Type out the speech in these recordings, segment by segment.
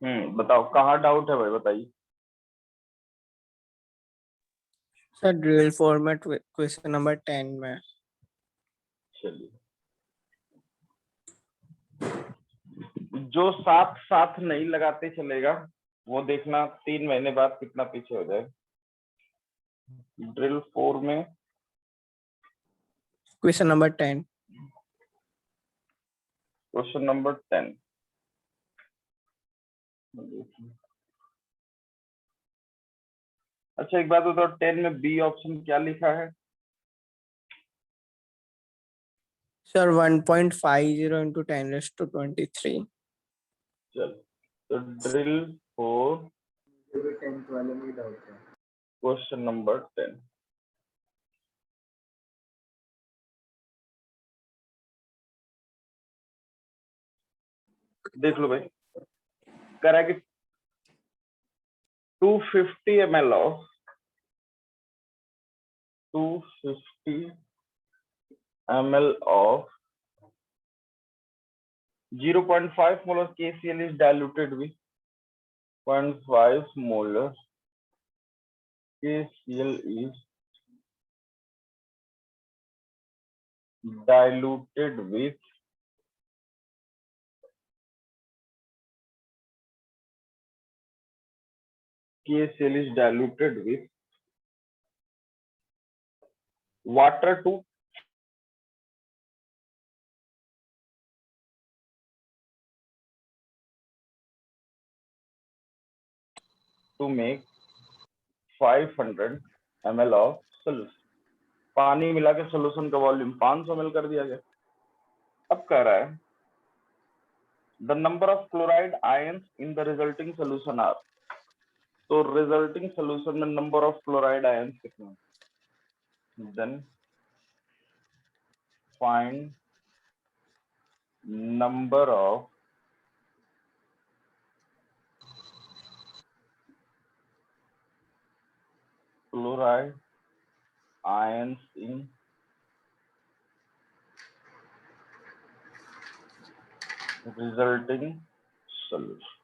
बताओ कहाँ डाउट है भाई, बताइए। Sir drill format question number 10 में। चलिए, जो साथ साथ नहीं लगाते चलेगा वो देखना 3 महीने बाद कितना पीछे हो जाए। ड्रिल 4 में क्वेश्चन नंबर 10। Question number 10। अच्छा एक बात बताओ, 10 में बी ऑप्शन क्या लिखा है? Sir 1.50 into 10⁻23। चलो, तो ड्रिल 4 10th वाले में डाउट है। Question number 10। देख लो भाई, करा कि 250 ml of 250 ml of 0.5 molar KCl is diluted with 0.5 molar KCl is diluted with water to make 500 ml of solution। पानी मिला के सोल्यूशन का वॉल्यूम 500 ml कर दिया गया। अब कह रहा है the number of chloride ions in the resulting solution are. तो रिजल्टिंग सोल्यूशन में नंबर ऑफ क्लोराइड आयंस कितने? Then find number of chloride ions in resulting solution।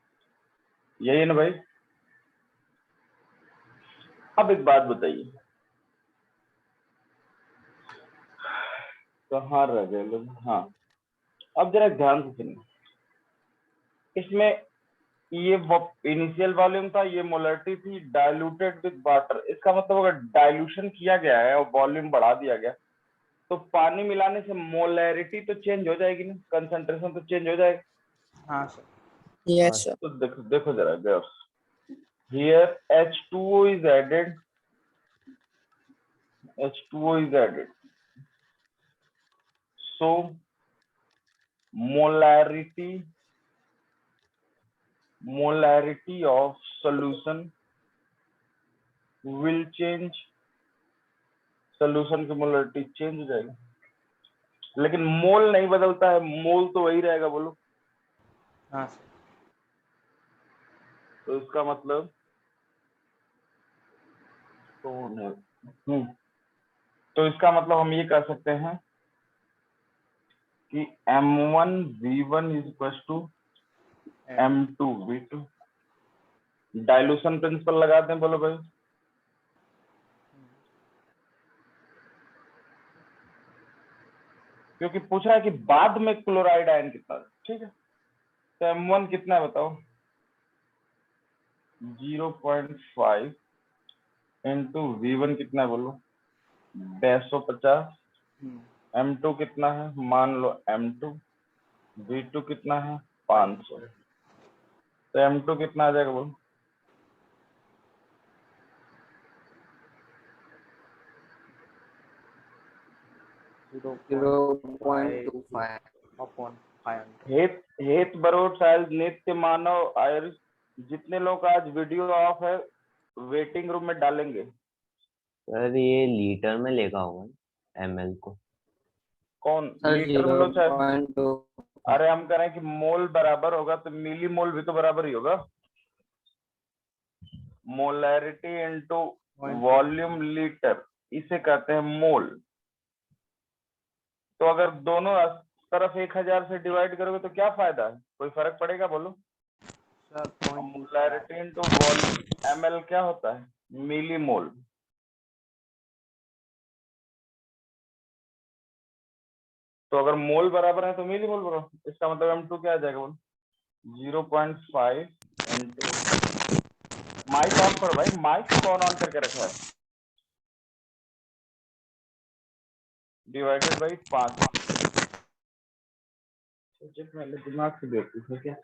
यही है ना भाई? अब एक बात बताइए, कहाँ रह गए लोग? हाँ, अब जरा ध्यान से सुनिए। इसमें ये इनिशियल वॉल्यूम था, ये मोलरिटी थी, डाइल्यूटेड विद वाटर। इसका मतलब अगर डाइल्यूशन किया गया है और वॉल्यूम बढ़ा दिया गया तो पानी मिलाने से मोलरिटी तो चेंज हो जाएगी ना, कंसंट्रेशन तो चेंज हो जाएगा। हाँ सर। Yes sir. तो देखो जरा गौर से। Here H2O is added, H2O is added, so molarity of solution will change, solution की मोलरिटी चेंज हो जाएगी, लेकिन मोल नहीं बदलता है, मोल तो वही रहेगा। बोलो। हाँ सर। तो इसका मतलब तो इसका मतलब हम ये कह सकते हैं कि M1V1 is equals to M2V2। Dilution principle लगाते हैं, बोलो भाई। क्योंकि पूछा है कि बाद में क्लोराइड आयन कितना है, ठीक है। तो M1 कितना है बताओ? 0.5 इंटू V1 कितना है बोलो? 250। M2 कितना है? मान लो M2। V2 कितना है? 500। तो M2 कितना आ जाएगा बोलो? 0.25 upon 500। हेत बरोट साइल नित्य मानव आयुष, जितने लोग आज वीडियो ऑफ है वेटिंग रूम में डालेंगे। सर ये लीटर में लेगा होगा एमएल को। कौन सर लीटर में लो चाहे? 0.2। अरे हम कह रहे हैं कि मोल बराबर होगा तो मिली मोल भी तो बराबर ही होगा। मोलैरिटी इनटू वॉल्यूम लीटर, इसे कहते हैं मोल। तो अगर दोनों तरफ 1000 से डिवाइड करोगे तो क्या फायदा है? कोई फर्क पड़ेगा बोलो? Sir molarity into volume ml क्या होता है? मिलीमोल। तो अगर मोल बराबर है तो मिलीमोल बराबर, इसका मतलब M2 क्या आ जाएगा बोल? 0.5 इंटू, माइक ऑन करो भाई, माइक कौन ऑन करके रखा है? Divided by 5। पहले दिमाग से देखती है क्या?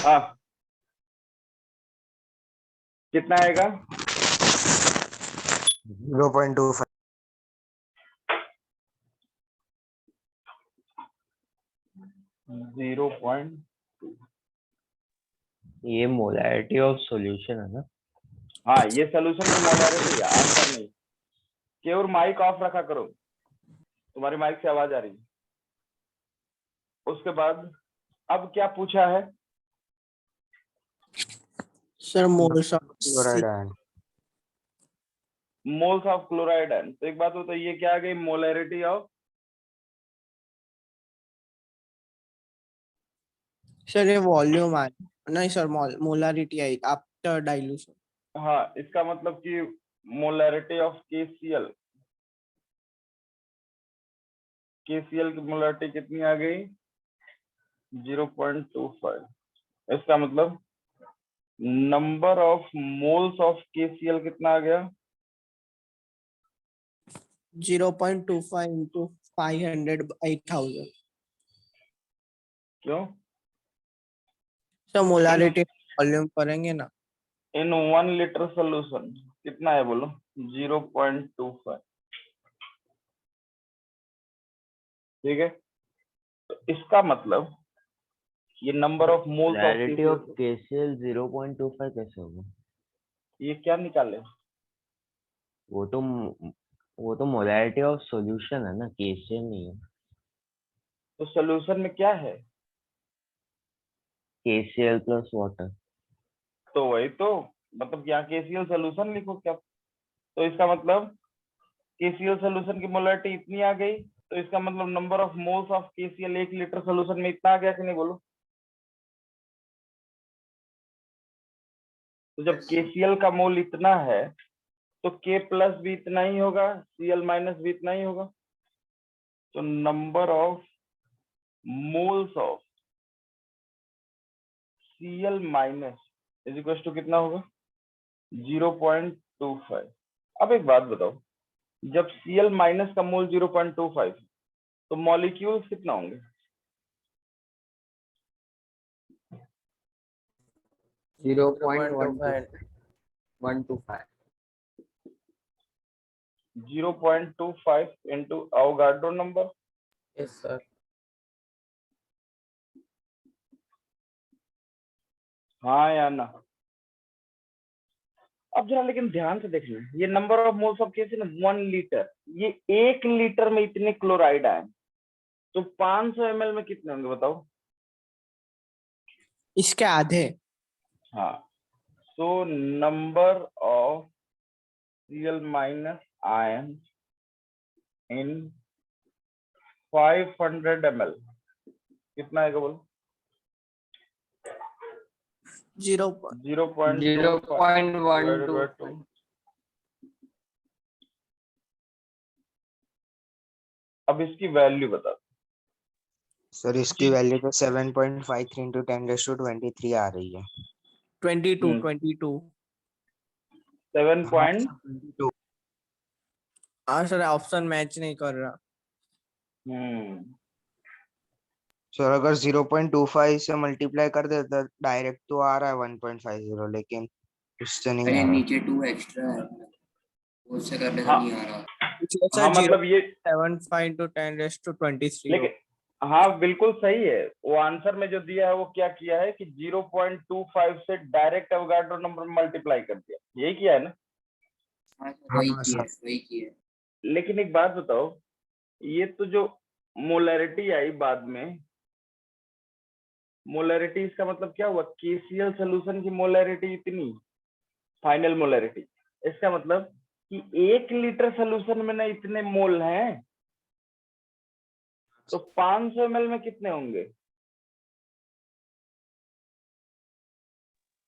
हाँ, कितना आएगा? 0.25। 0.2। ये मोलैरिटी ऑफ सॉल्यूशन है ना? हाँ, ये सोल्यूशन की मोलैरिटी है, आंसर नहीं। केवल माइक ऑफ रखा करो, तुम्हारी माइक से आवाज आ रही है। उसके बाद अब क्या पूछा है? Sir moles of chloride ion. Moles of chloride ion. तो एक बात बताओ, ये क्या आ गई? मोलैरिटी ऑफ, सर ये वॉल्यूम आ नहीं सर, मोलारिटी आई आफ्टर डाइल्यूशन। हाँ, इसका मतलब कि मोलैरिटी ऑफ KCl। KCl की मोलैरिटी कितनी आ गई? 0.25। इसका मतलब number of moles of KCl कितना आ गया? 0.25 into 500 8,000। क्यों? सर मोलारिटी वॉल्यूम करेंगे ना। इन 1 लीटर सोल्यूशन कितना है बोलो? 0.25। ठीक है, तो इसका मतलब ये number of moles of molarity of KCl। KCl 0.25 कैसे होगा? ये क्या निकाले? वो तो वो तो मोलैरिटी ऑफ सॉल्यूशन है ना, KCl नहीं है। तो सोल्यूशन में क्या है? KCl plus water. तो वही तो, मतलब यहाँ KCl सोल्यूशन लिखो क्या? तो इसका मतलब KCl सोल्यूशन की मोलैरिटी इतनी आ गई, तो इसका मतलब number of moles of KCl 1 litre solution में इतना आ गया कि नहीं बोलो? तो जब KCl का मोल इतना है तो K प्लस भी इतना ही होगा, Cl माइनस भी इतना ही होगा। तो number of moles of Cl minus is equal to कितना होगा? 0.25। अब एक बात बताओ, जब Cl माइनस का मोल 0.25 तो मॉलिक्यूल्स कितना होंगे? 0.125। 0.25 into Avogadro number। Yes sir. हाँ या ना? अब जरा लेकिन ध्यान से देखना, ये नंबर ऑफ मोल्स ऑफ कैसे ना 1 लीटर, ये 1 लीटर में इतने क्लोराइड आए, तो 500 ml में कितने होंगे बताओ? इसके आधे। हाँ, so number of Cl minus ion in 500 ml कितना आएगा बोलो? 0.25 divided by 2। अब इसकी वैल्यू बता। सर इसकी वैल्यू तो 7.53 into 10⁻23 आ रही है। 22 22। हाँ सर, ऑप्शन मैच नहीं कर रहा। सर अगर 0.25 से मल्टीप्लाई कर दे तो डायरेक्ट तो आ रहा है 1.50, लेकिन उससे नहीं आ रहा। नीचे 2 एक्स्ट्रा है, उससे करने से नहीं आ रहा। हाँ, मतलब ये 7.5 into 10⁻23। लेकिन हाँ बिल्कुल सही है, वो आंसर में जो दिया है वो क्या किया है कि 0.25 से डायरेक्ट एवोगाड्रो नंबर मल्टीप्लाई कर दिया, यही किया है ना? वही किया। लेकिन एक बात बताओ, ये तो जो मोलैरिटी आई बाद में, मोलैरिटी इसका मतलब क्या हुआ? KCl सोल्यूशन की मोलैरिटी इतनी, फाइनल मोलैरिटी। इसका मतलब कि 1 लीटर सोल्यूशन में ना इतने मोल हैं, तो 500 ml में कितने होंगे?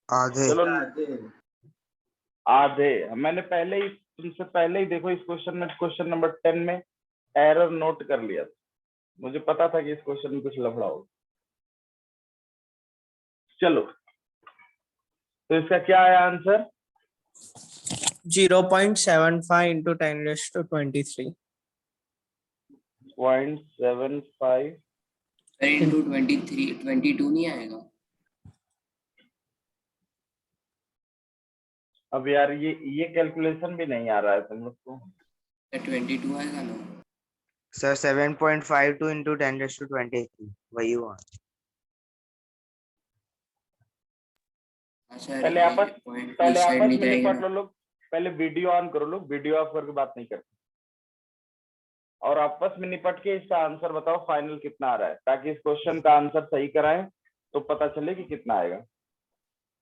आधे। चलो आधे। मैंने पहले ही तुमसे पहले ही देखो इस क्वेश्चन में, क्वेश्चन नंबर 10 में एरर नोट कर लिया था। मुझे पता था कि इस क्वेश्चन में कुछ लफड़ा होगा। चलो, तो इसका क्या है आंसर? 0.75 into 10 raised to 23. 0.75 अरे इंटू 23 22 नहीं आएगा? अब यार ये कैलकुलेशन भी नहीं आ रहा है तुम लोग को। 22 आएगा ना? सर 7.52 into 10 raised to 23 वही हुआ। हाँ सर, पहले ये आपस पॉइंट पहले इस साइड आपस नहीं में जाएगा निपट लो ना? लोग। पहले वीडियो ऑन करो लोग, वीडियो ऑफ करके बात नहीं करते। और आपस में निपट के इसका आंसर बताओ फाइनल कितना आ रहा है, ताकि इस क्वेश्चन का आंसर सही कराएं तो पता चले कि कितना आएगा।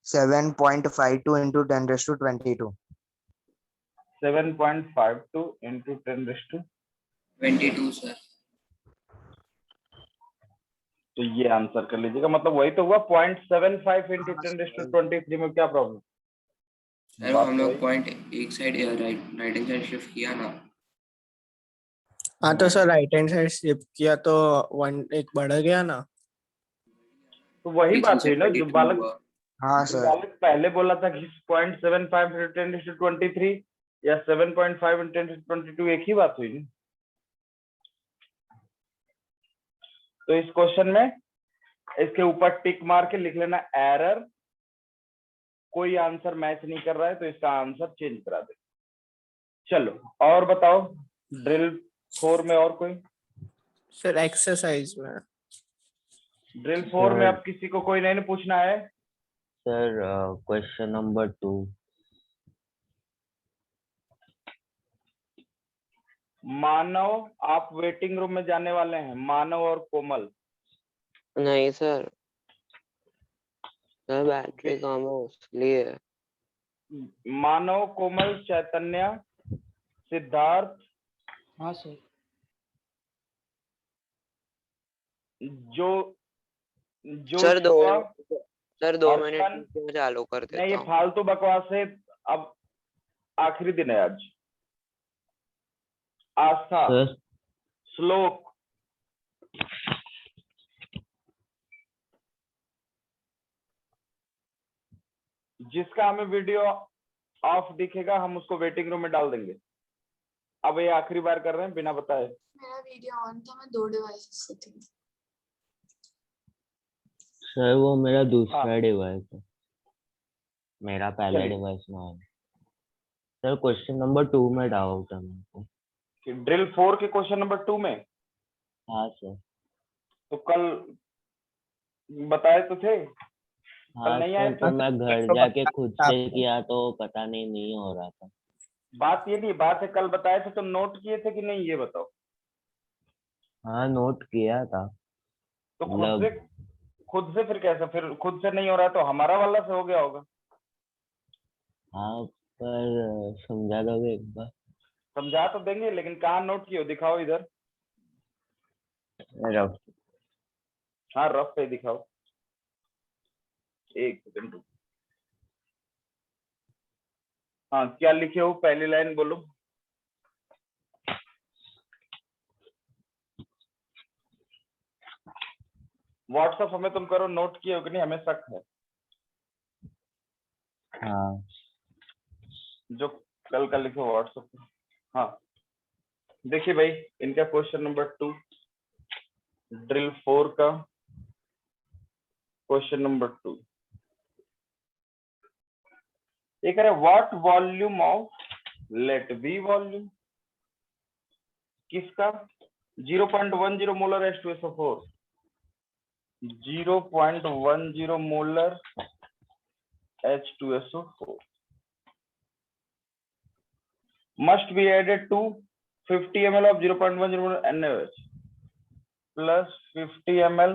7.52 into 10 raised to 22। 7.52 into 10 raised to 22 sir. तो ये आंसर कर लीजिएगा, मतलब वही तो हुआ। 0.75 into 10 raised to 23 में क्या प्रॉब्लम? सर हम लोग पॉइंट एक side right hand side shift किया ना। हाँ तो sir right hand side shift किया तो 1 एक बढ़ गया ना। तो वही बात हुई ना, जो बालक हाँ जो सर। बालक पहले बोला था कि 0.75 into 10 raised to 23 या 7.5 into 10 raised to 22 एक ही बात हुई ना। तो इस क्वेश्चन में इसके ऊपर टिक मार के लिख लेना एरर, कोई आंसर मैच नहीं कर रहा है तो इसका आंसर चेंज करा दे। चलो और बताओ, ड्रिल 4 में और कोई? सर एक्सरसाइज में ड्रिल 4 में अब किसी को कोई नहीं पूछना है? Sir question number 2। मानव, आप वेटिंग रूम में जाने वाले हैं, मानव और कोमल। नहीं सर, बैटरी कम है इसलिए। मानव, कोमल, चैतन्य, सिद्धार्थ। हाँ सर। जो सर शिवा, सर 2 अर्पण। मिनट में चालू कर नहीं, देता ये हूँ। फालतू बकवास है। अब आखिरी दिन है आज। आस्था, सर श्लोक, जिसका हमें वीडियो ऑफ दिखेगा हम उसको वेटिंग रूम में डाल देंगे। अब ये आखिरी बार कर रहे हैं बिना बताए। मेरा वीडियो ऑन था, मैं 2 डिवाइसेस से थी। सर वो मेरा हाँ, दूसरा डिवाइस है, मेरा पहला चलिए। डिवाइस में है। सर क्वेश्चन नंबर 2 में डाउट है मेरे को। कि ड्रिल 4 के क्वेश्चन नंबर 2 में? हाँ सर। तो कल बताए तो थे, कल हाँ नहीं आए सर, तो थे। मैं घर जाके खुद से किया तो पता नहीं हो रहा था। बात ये नहीं, बात है कल बताए थे तो नोट किए थे कि नहीं, ये बताओ। हाँ नोट किया था। तो मतलब खुद से फिर कैसा? फिर खुद से नहीं हो रहा तो हमारा वाला से हो गया होगा। हाँ, पर समझा दोगे एक बार? समझा तो देंगे, लेकिन कहाँ नोट किए हो? दिखाओ इधर। रफ। हाँ रफ पे दिखाओ। एक सेकंड रुको। हाँ, क्या लिखे हो? पहली लाइन बोलो। व्हाट्सएप हमें तुम करो, नोट किए हो कि नहीं, हमें शक है। हाँ जो कल का लिखे व्हाट्सएप पे। हाँ देखिए भाई, इनका क्वेश्चन नंबर 2 ड्रिल 4 का क्वेश्चन नंबर 2 ये कह रहे what volume of let be volume किसका? 0.10 molar H2SO4, 0.10 molar H2SO4 must be added to 50 ml of 0.10 molar NaOH plus 50 ml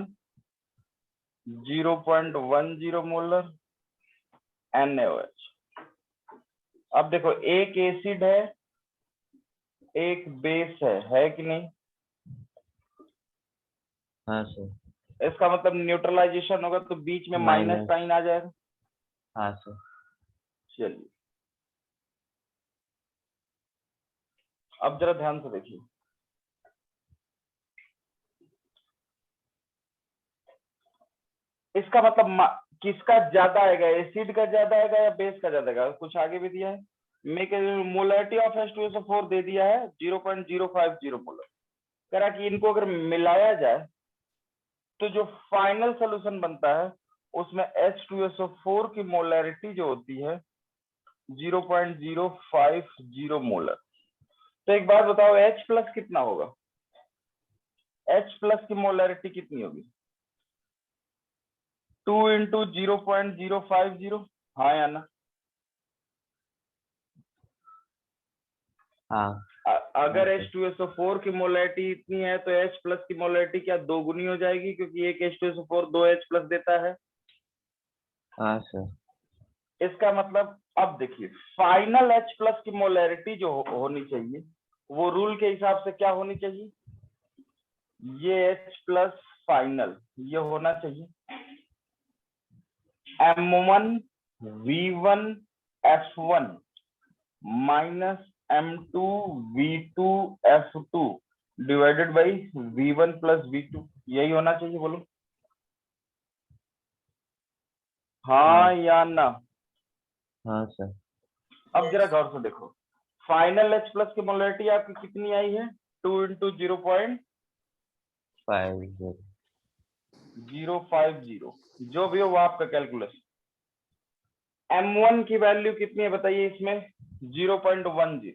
0.10 molar NaOH। अब देखो, एक एसिड है एक बेस है कि नहीं? हाँ सर। इसका मतलब न्यूट्रलाइजेशन होगा तो बीच में माइनस साइन आ जाएगा। हाँ सर। चलिए अब जरा ध्यान से देखिए, इसका मतलब किसका ज्यादा आएगा, एसिड का ज्यादा आएगा या बेस का ज्यादा आएगा? कुछ आगे भी दिया है, मेक मोलरिटी ऑफ H2SO4 दे दिया है 0.050 मोलर। कह रहा कि इनको अगर मिलाया जाए तो जो फाइनल सोल्यूशन बनता है उसमें H2SO4 की मोलरिटी जो होती है 0.050 मोलर। तो एक बात बताओ, H प्लस कितना होगा? H प्लस की मोलरिटी कितनी होगी? 2 इंटू 0.050, हाँ या ना? हाँ अगर हाँ, H2SO4 की मोलरिटी इतनी है तो H प्लस की मोलरिटी क्या दोगुनी हो जाएगी, क्योंकि एक H2SO4 दो H प्लस देता है। हाँ सर। इसका मतलब अब देखिए, फाइनल H प्लस की मोलरिटी जो होनी चाहिए वो रूल के हिसाब से क्या होनी चाहिए, ये H प्लस फाइनल ये होना चाहिए M1 V1 F1 minus M2 V2 F2 divided by V1 plus V2, यही होना चाहिए, बोलो हाँ या ना? हाँ सर। अब जरा गौर से देखो, फाइनल H प्लस की मोलरिटी आपकी कितनी आई है? 2 इंटू 50 0.050, जो भी हो वो आपका कैलकुलेशन। M1 की वैल्यू कितनी है बताइए इसमें? 0.10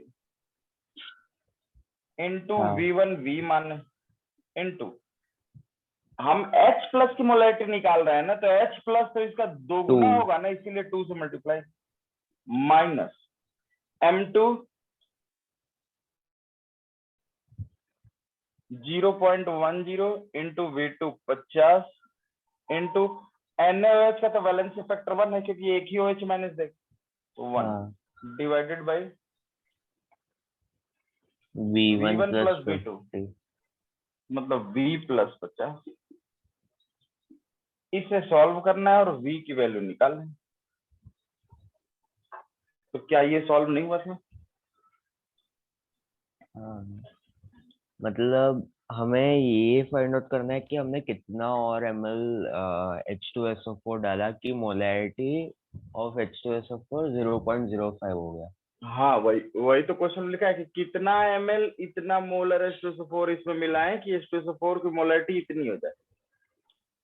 इंटू हाँ। V1 V माने इंटू हम H प्लस की मोलरिटी निकाल रहे हैं ना, तो H प्लस तो इसका दोगुना 2 होगा ना, इसीलिए 2 से multiply, minus M2 0.10 into V2 50 into NaOH का तो वैलेंसी फैक्टर 1 है क्योंकि एक ही OH माइनस देगा, तो 1 हाँ divided by V1 V1 plus plus V2 50। मतलब V प्लस 50। इसे सॉल्व करना है और V की वैल्यू निकालना है। तो क्या ये सॉल्व नहीं हुआ था? हाँ मतलब हमें ये फाइंड आउट करना है कि हमने कितना और ml H2SO4 डाला कि मोलैरिटी ऑफ H2SO4 0.05 हो गया। हाँ वही वही तो क्वेश्चन लिखा है कि कितना ml इतना मोलर H2SO4 इसमें मिलाएं कि H2SO4 की मोलरिटी इतनी हो जाए।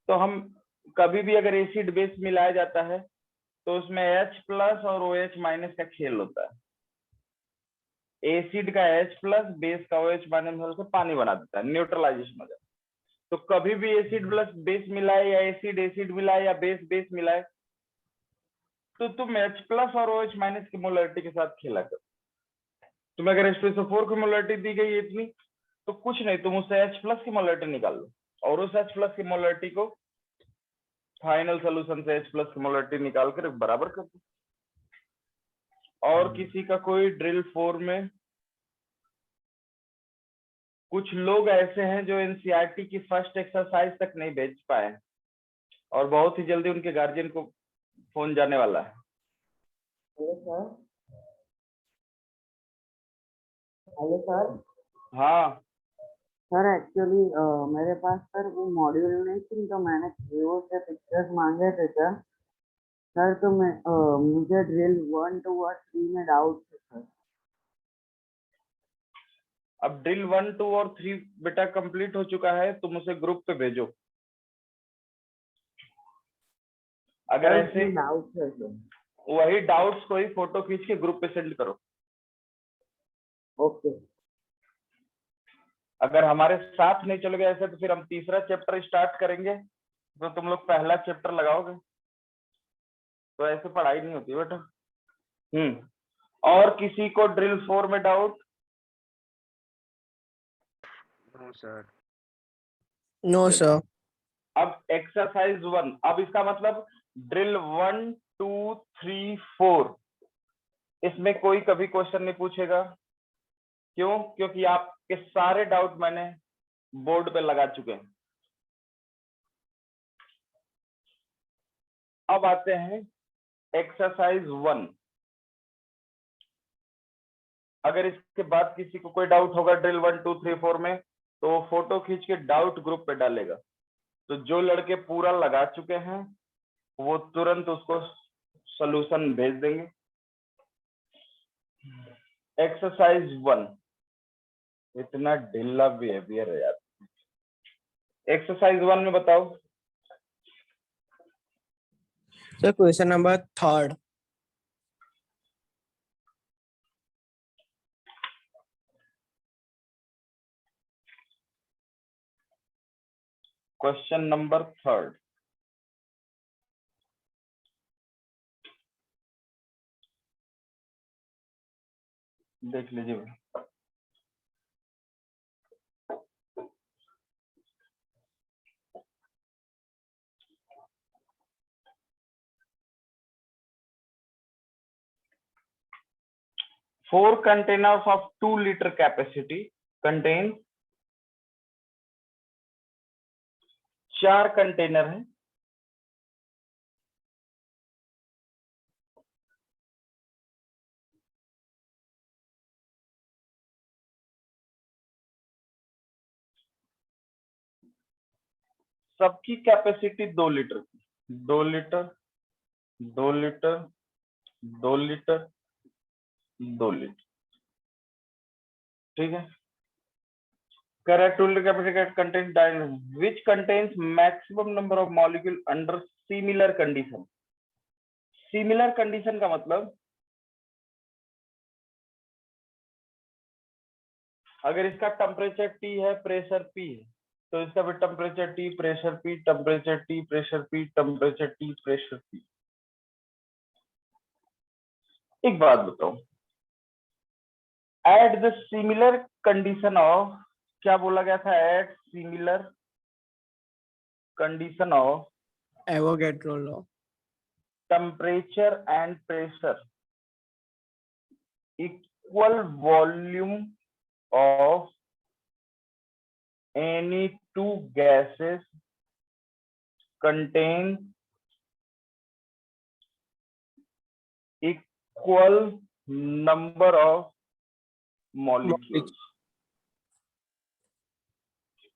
तो हम कभी भी अगर एसिड बेस मिलाया जाता है तो उसमें H प्लस और OH माइनस का खेल होता है। एसिड का H प्लस बेस का OH माइनस मिलकर से पानी बना देता है, न्यूट्रलाइजेशन हो जाता है। तो कभी भी एसिड प्लस बेस मिलाए या एसिड एसिड मिलाए या बेस बेस मिलाए तो तुम H प्लस और OH माइनस की मोलरिटी के साथ खेला करो। तुम्हें अगर H2SO4 की मोलरिटी दी गई इतनी तो कुछ नहीं, तुम उससे H प्लस की मोलरिटी निकाल लो और उस H प्लस की मोलरिटी को फाइनल सोल्यूशन से H प्लस की मोलरिटी निकाल कर बराबर कर दो। और किसी का कोई ड्रिल 4 में, कुछ लोग ऐसे हैं जो NCERT की फर्स्ट एक्सरसाइज तक नहीं भेज पाए और बहुत ही जल्दी उनके गार्जियन को फोन जाने वाला है। Hello sir. हाँ सर एक्चुअली मेरे पास सर वो मॉड्यूल नहीं थी तो मैंने वीवो से पिक्चर्स मांगे थे सर। सर तो मैं मुझे ड्रिल 1 2 और 3 में डाउट है सर। अब ड्रिल 1 2 और 3 बेटा कंप्लीट हो चुका है, तुम उसे ग्रुप पे भेजो। अगर ऐसे डाउट है सर। वही डाउट्स को ही फोटो खींच के ग्रुप पे सेंड करो। ओके। अगर हमारे साथ नहीं चलोगे ऐसे तो फिर हम तीसरा चैप्टर स्टार्ट करेंगे तो तुम लोग पहला चैप्टर लगाओगे, तो ऐसे पढ़ाई नहीं होती बेटा। और किसी को ड्रिल 4 में doubt? No sir. No sir. अब एक्सरसाइज 1, अब इसका मतलब ड्रिल 1 2 3 4 इसमें कोई कभी क्वेश्चन नहीं पूछेगा। क्यों? क्योंकि आपके सारे डाउट मैंने बोर्ड पे लगा चुके हैं। अब आते हैं एक्सरसाइज 1। अगर इसके बाद किसी को कोई डाउट होगा ड्रिल 1 2 3 4 में, तो फोटो खींच के डाउट ग्रुप पे डालेगा। तो जो लड़के पूरा लगा चुके हैं वो तुरंत उसको सॉल्यूशन भेज देंगे। एक्सरसाइज 1, इतना ढीला बिहेवियर है यार। एक्सरसाइज 1 में बताओ। Sir question number 3rd। Question number 3rd। देख लीजिए भाई। Four containers of 2 liter capacity contain 4 container हैं। सबकी कैपेसिटी 2 लीटर की, 2 लीटर 2 लीटर 2 लीटर 2 लीटर, ठीक है। Correct 2 liter capacity contains which contains maximum number of molecule under similar condition। Similar condition का मतलब अगर इसका टेम्परेचर T है, प्रेशर P है, तो इसका भी temperature T, pressure P, temperature T, pressure P, temperature T, pressure P। एक बात बताओ, at the similar condition of, क्या बोला गया था? At similar condition of Avogadro law, temperature and pressure, equal volume of any two gases contain equal number of molecules।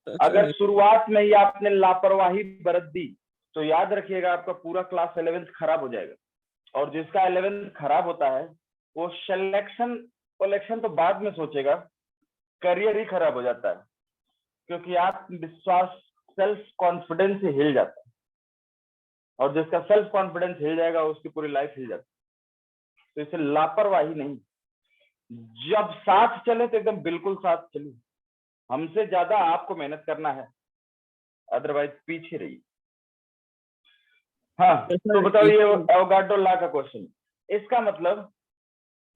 अगर शुरुआत में ही आपने लापरवाही बरत दी तो याद रखिएगा आपका पूरा क्लास 11th खराब हो जाएगा। और जिसका 11th खराब होता है वो कलेक्शन तो बाद में सोचेगा, करियर ही खराब हो जाता है, क्योंकि आत्मविश्वास सेल्फ कॉन्फिडेंस से हिल जाता है, और जिसका सेल्फ कॉन्फिडेंस हिल जाएगा उसकी पूरी लाइफ हिल जाती है। तो इसे लापरवाही नहीं, जब साथ चले तो एकदम बिल्कुल साथ चलिए। हमसे ज्यादा आपको मेहनत करना है, अदरवाइज पीछे रहिए। हाँ, तो बताओ ये एवोगाड्रो लॉ का क्वेश्चन। इसका मतलब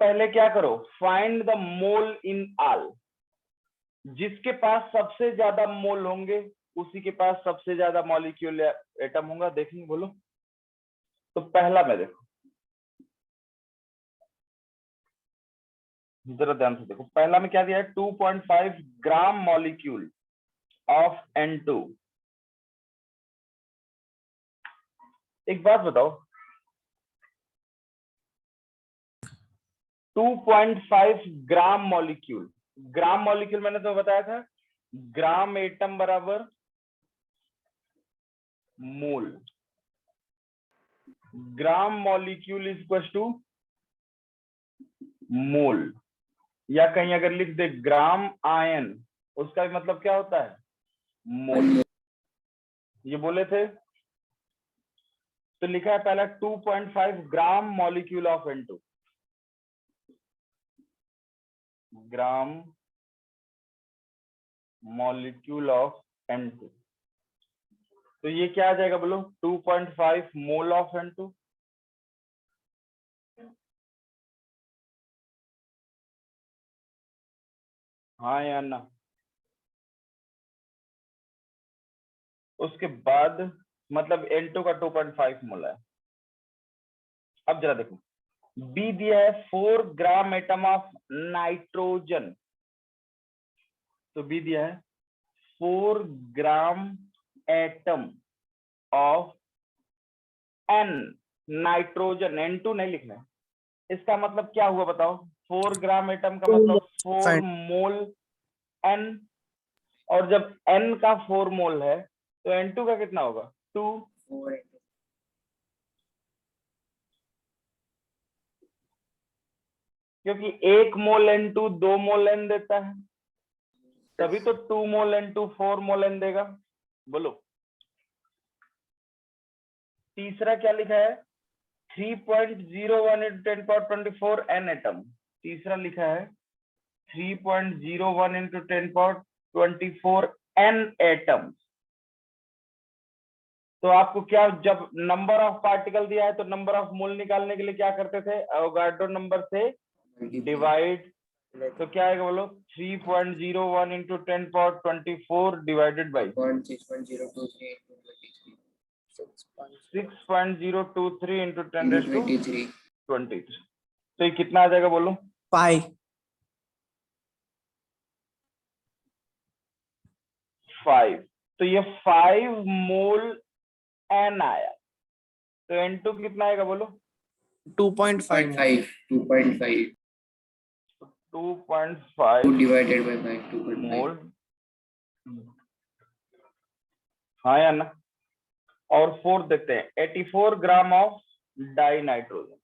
पहले क्या करो, find the mole in all. जिसके पास सबसे ज्यादा मोल होंगे उसी के पास सबसे ज्यादा मॉलिक्यूल या एटम होगा। देखेंगे, बोलो। तो पहला में देखो, जरा ध्यान से देखो, पहला में क्या दिया है? 2.5 ग्राम मॉलिक्यूल ऑफ N2। एक बात बताओ, 2.5 ग्राम मॉलिक्यूल, ग्राम मॉलिक्यूल मैंने तो बताया था, ग्राम एटम बराबर mole. Gram molecule is equal to mole, या कहीं अगर लिख दे ग्राम आयन, उसका भी मतलब क्या होता है? मोल। ये बोले थे, तो लिखा है पहला 2.5 gram molecule of N2, gram molecule of N2। तो ये क्या आ जाएगा बोलो? 2.5 मोल ऑफ N2। हाँ या ना? उसके बाद मतलब N2 का 2.5 मोल है। अब जरा देखो, बी दिया है 4 ग्राम एटम ऑफ नाइट्रोजन। तो बी दिया है 4 gram atom of N nitrogen N2 नहीं लिखना है। इसका मतलब क्या हुआ बताओ? 4 ग्राम एटम का मतलब 4 मोल N, और जब N का 4 मोल है तो N2 का कितना होगा? 2। 4 क्योंकि 1 मोल N2 2 मोल N देता है, तभी तो 2 मोल N2 4 मोल N देगा। बोलो तीसरा क्या लिखा है? 3.01 into 10 power 24 N एटम। तीसरा लिखा है 3.01 into 10 power 24 N एटम। तो आपको क्या, जब नंबर ऑफ पार्टिकल दिया है तो नंबर ऑफ मोल निकालने के लिए क्या करते थे? एवोगाड्रो नंबर से डिवाइड। तो क्या आएगा बोलो? 3.01 into 10 power 24 divided by 6.023 into 10 raised to 23। तो ये कितना आ जाएगा बोलो? 5। 5। तो ये 5 मोल N आया। तो N2 कितना आएगा बोलो? 2.5 2.5 डिवाइडेड बाय 5 2.5 मोल। हाँ या ना? और 4 देखते हैं, 84 gram of die nitrogen.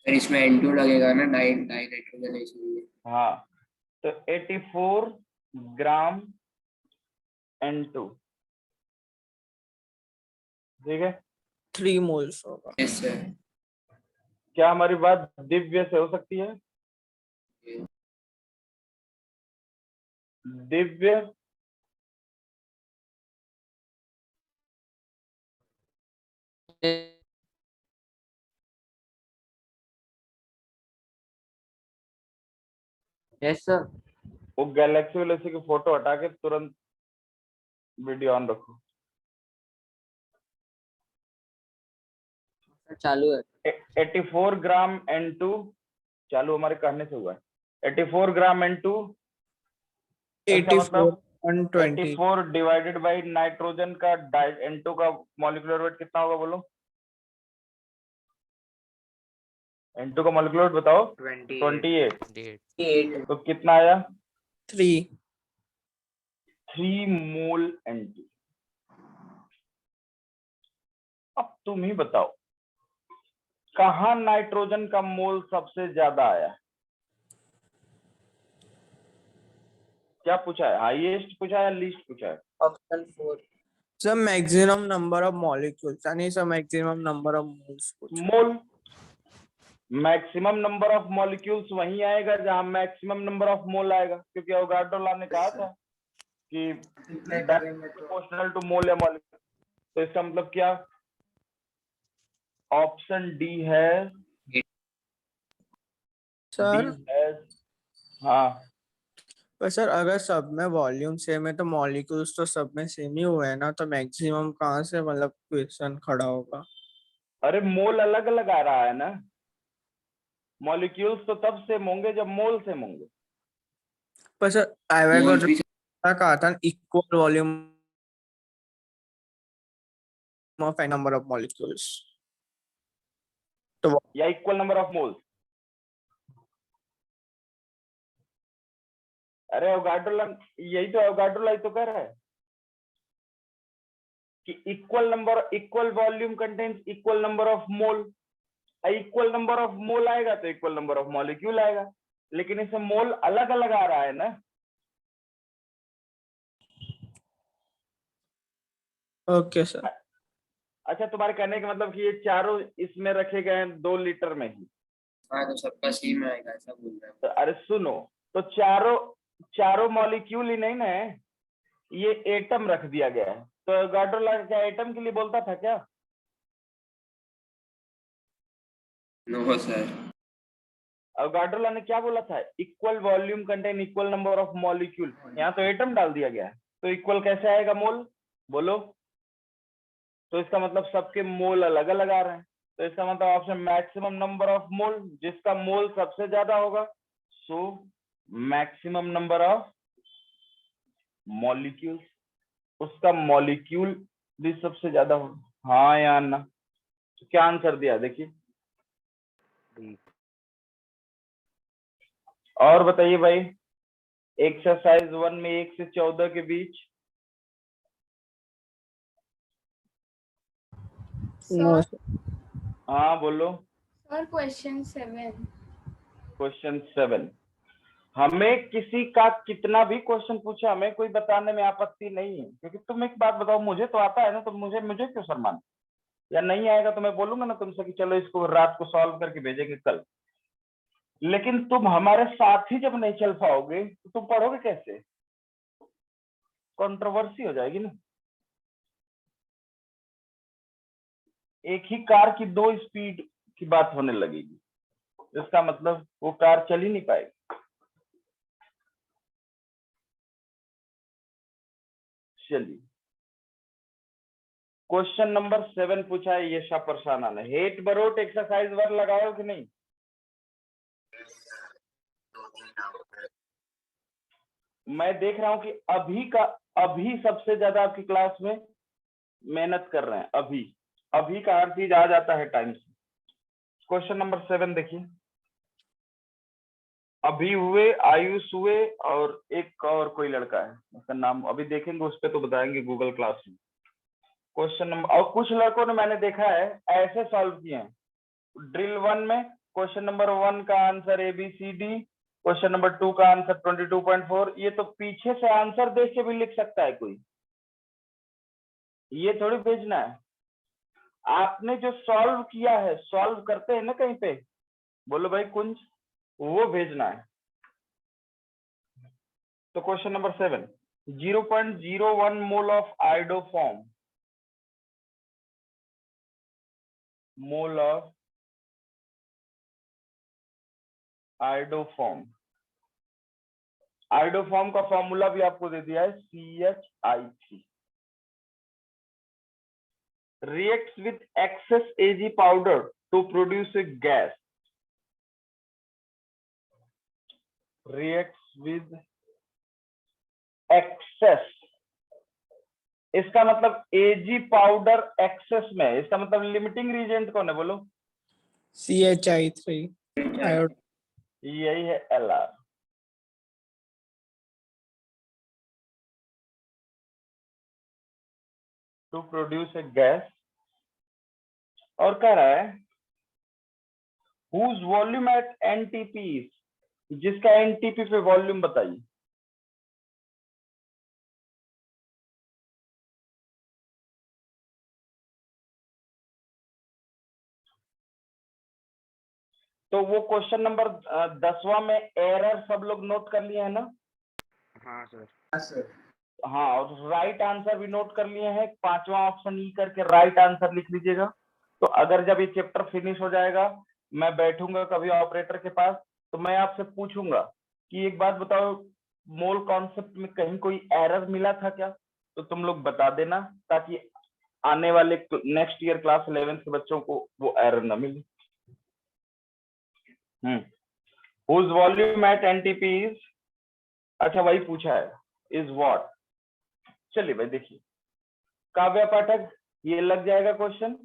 Sir इसमें N2 लगेगा ना, डाई नाइट्रोजन है इसलिए। हाँ, तो 84 ग्राम N2, ठीक है, 3 मोल्स होगा। Yes sir. क्या हमारी बात दिव्य से हो सकती है? Divya yes sir. वो गैलेक्सी वैलेक्सी की फोटो हटा के तुरंत वीडियो ऑन रखो। चालू है। 84 ग्राम N2 चालू हमारे कहने से हुआ है। 84 ग्राम N2, इसका 84 मतलब 120। 84 डिवाइडेड बाई नाइट्रोजन का N2 का मॉलिक्यूलर वेट कितना होगा बोलो? N2 का मॉलिक्यूलर वेट बताओ। 28। तो कितना आया? 3 मोल N2। अब तुम ही बताओ कहाँ नाइट्रोजन का मोल सबसे ज्यादा आया? क्या पूछा है? हाईएस्ट पूछा है या लीस्ट पूछा है? Option 4। Sir maximum number of molecules यानी sir maximum number of moles. Mole. Maximum number of molecules वहीं आएगा जहां मैक्सिमम नंबर ऑफ मोल आएगा, क्योंकि एवोगाड्रो लॉ ने कहा था कि प्रोपोर्शनल टू मोल या मॉलिक्यूल। तो इसका मतलब क्या? ऑप्शन डी है। सर हाँ, पर सर अगर सब में वॉल्यूम सेम है तो मॉलिक्यूल्स तो सब में सेम ही हुए हैं ना, तो मैक्सिमम कहाँ से मतलब क्वेश्चन खड़ा होगा? अरे मोल अलग अलग आ रहा है ना। मॉलिक्यूल्स तो तब सेम होंगे जब मोल सेम होंगे। पर सर एवोगाड्रो कहा था equal volume of number of molecules, तो या इक्वल नंबर ऑफ मोल्स। अरे एवोगाड्रो लॉ, यही तो एवोगाड्रो लॉ तो कह रहा है कि equal volume contains equal number of mole. Equal number of mole आएगा तो इक्वल नंबर ऑफ मॉलिक्यूल आएगा, लेकिन इसमें मोल अलग अलग आ रहा है ना। Okay sir. अच्छा, तुम्हारे कहने का मतलब कि ये चारों इसमें रखे गए हैं 2 लीटर में ही। हाँ तो सबका सेम आएगा ऐसा बोल रहा तो अरे सुनो, तो चारों मॉलिक्यूल ही नहीं ना है, ये एटम रख दिया गया है। तो एवोगाड्रो लॉ क्या एटम के लिए बोलता था क्या? No sir. एवोगाड्रो लॉ ने क्या बोला था? Equal volume contain equal number of molecule. यहाँ तो एटम डाल दिया गया है, तो इक्वल कैसे आएगा मोल बोलो? तो इसका मतलब सबके मोल अलग अलग आ रहे हैं। तो इसका मतलब option maximum number of mole, जिसका मोल सबसे ज्यादा होगा so maximum number of molecules, उसका मॉलिक्यूल भी सबसे ज्यादा होगा। हाँ या ना? तो क्या आंसर दिया देखिए। और बताइए भाई, एक्सरसाइज 1 में 1 से 14 के बीच। नो सर हाँ बोलो। Sir question 7। क्वेश्चन 7, हमें किसी का कितना भी क्वेश्चन पूछे हमें कोई बताने में आपत्ति नहीं है, क्योंकि तुम एक बात बताओ, मुझे तो आता है ना, तो मुझे क्यों शर्माना, या नहीं आएगा तो मैं बोलूंगा ना तुमसे कि चलो इसको रात को सॉल्व करके भेजेंगे कल। लेकिन तुम हमारे साथ ही जब नहीं चल पाओगे तो तुम पढ़ोगे कैसे? कंट्रोवर्सी हो जाएगी ना। एक ही कार की 2 स्पीड की बात होने लगेगी, इसका मतलब वो कार चल ही नहीं पाएगी। चलिए, क्वेश्चन नंबर 7 पूछा है ये शाह ने। हेट बरोट एक्सरसाइज 1 लगाओ कि नहीं? मैं देख रहा हूं कि अभी सबसे ज्यादा आपकी क्लास में मेहनत कर रहे हैं। अभी का हर चीज आ जाता है टाइम से। क्वेश्चन नंबर 7 देखिए। अभी हुए, आयुष हुए, और एक और कोई लड़का है, उसका नाम अभी देखेंगे, उस पर तो बताएंगे गूगल क्लास में। क्वेश्चन नंबर, और कुछ लड़कों ने मैंने देखा है ऐसे सॉल्व किए हैं। ड्रिल 1 में क्वेश्चन नंबर 1 का आंसर ABCD, क्वेश्चन नंबर 2 का आंसर 22.4। ये तो पीछे से आंसर देख के भी लिख सकता है कोई, ये थोड़ी भेजना है। आपने जो सॉल्व किया है, सॉल्व करते हैं ना कहीं पे, बोलो भाई कुंज, वो भेजना है। तो question number 7, 0.01 mole of iodoform, mole of iodoform. Iodoform का फॉर्मूला भी आपको दे दिया है, CH3। reacts with excess Ag powder to produce a gas, reacts with excess, इसका मतलब Ag पाउडर एक्सेस में, इसका मतलब लिमिटिंग रीजेंट कौन है बोलो? CH3 आयोड। यही है Lr। To produce a gas, और कह रहा है whose volume at NTP is, जिसका NTP पे वॉल्यूम बताइए। तो वो क्वेश्चन नंबर 10वां में एरर सब लोग नोट कर लिए हैं ना? हाँ सर। हाँ, और राइट आंसर भी नोट कर लिए हैं। 5वां ऑप्शन ई करके राइट आंसर लिख लीजिएगा। तो अगर जब ये चैप्टर फिनिश हो जाएगा, मैं बैठूंगा कभी ऑपरेटर के पास, तो मैं आपसे पूछूंगा कि एक बात बताओ, मोल कॉन्सेप्ट में कहीं कोई एरर मिला था क्या? तो तुम लोग बता देना, ताकि आने वाले नेक्स्ट ईयर क्लास 11 के बच्चों को वो एरर ना मिले। whose volume at NTP is, अच्छा वही पूछा है, is what। चलिए भाई देखिए, काव्या पाठक, ये लग जाएगा क्वेश्चन?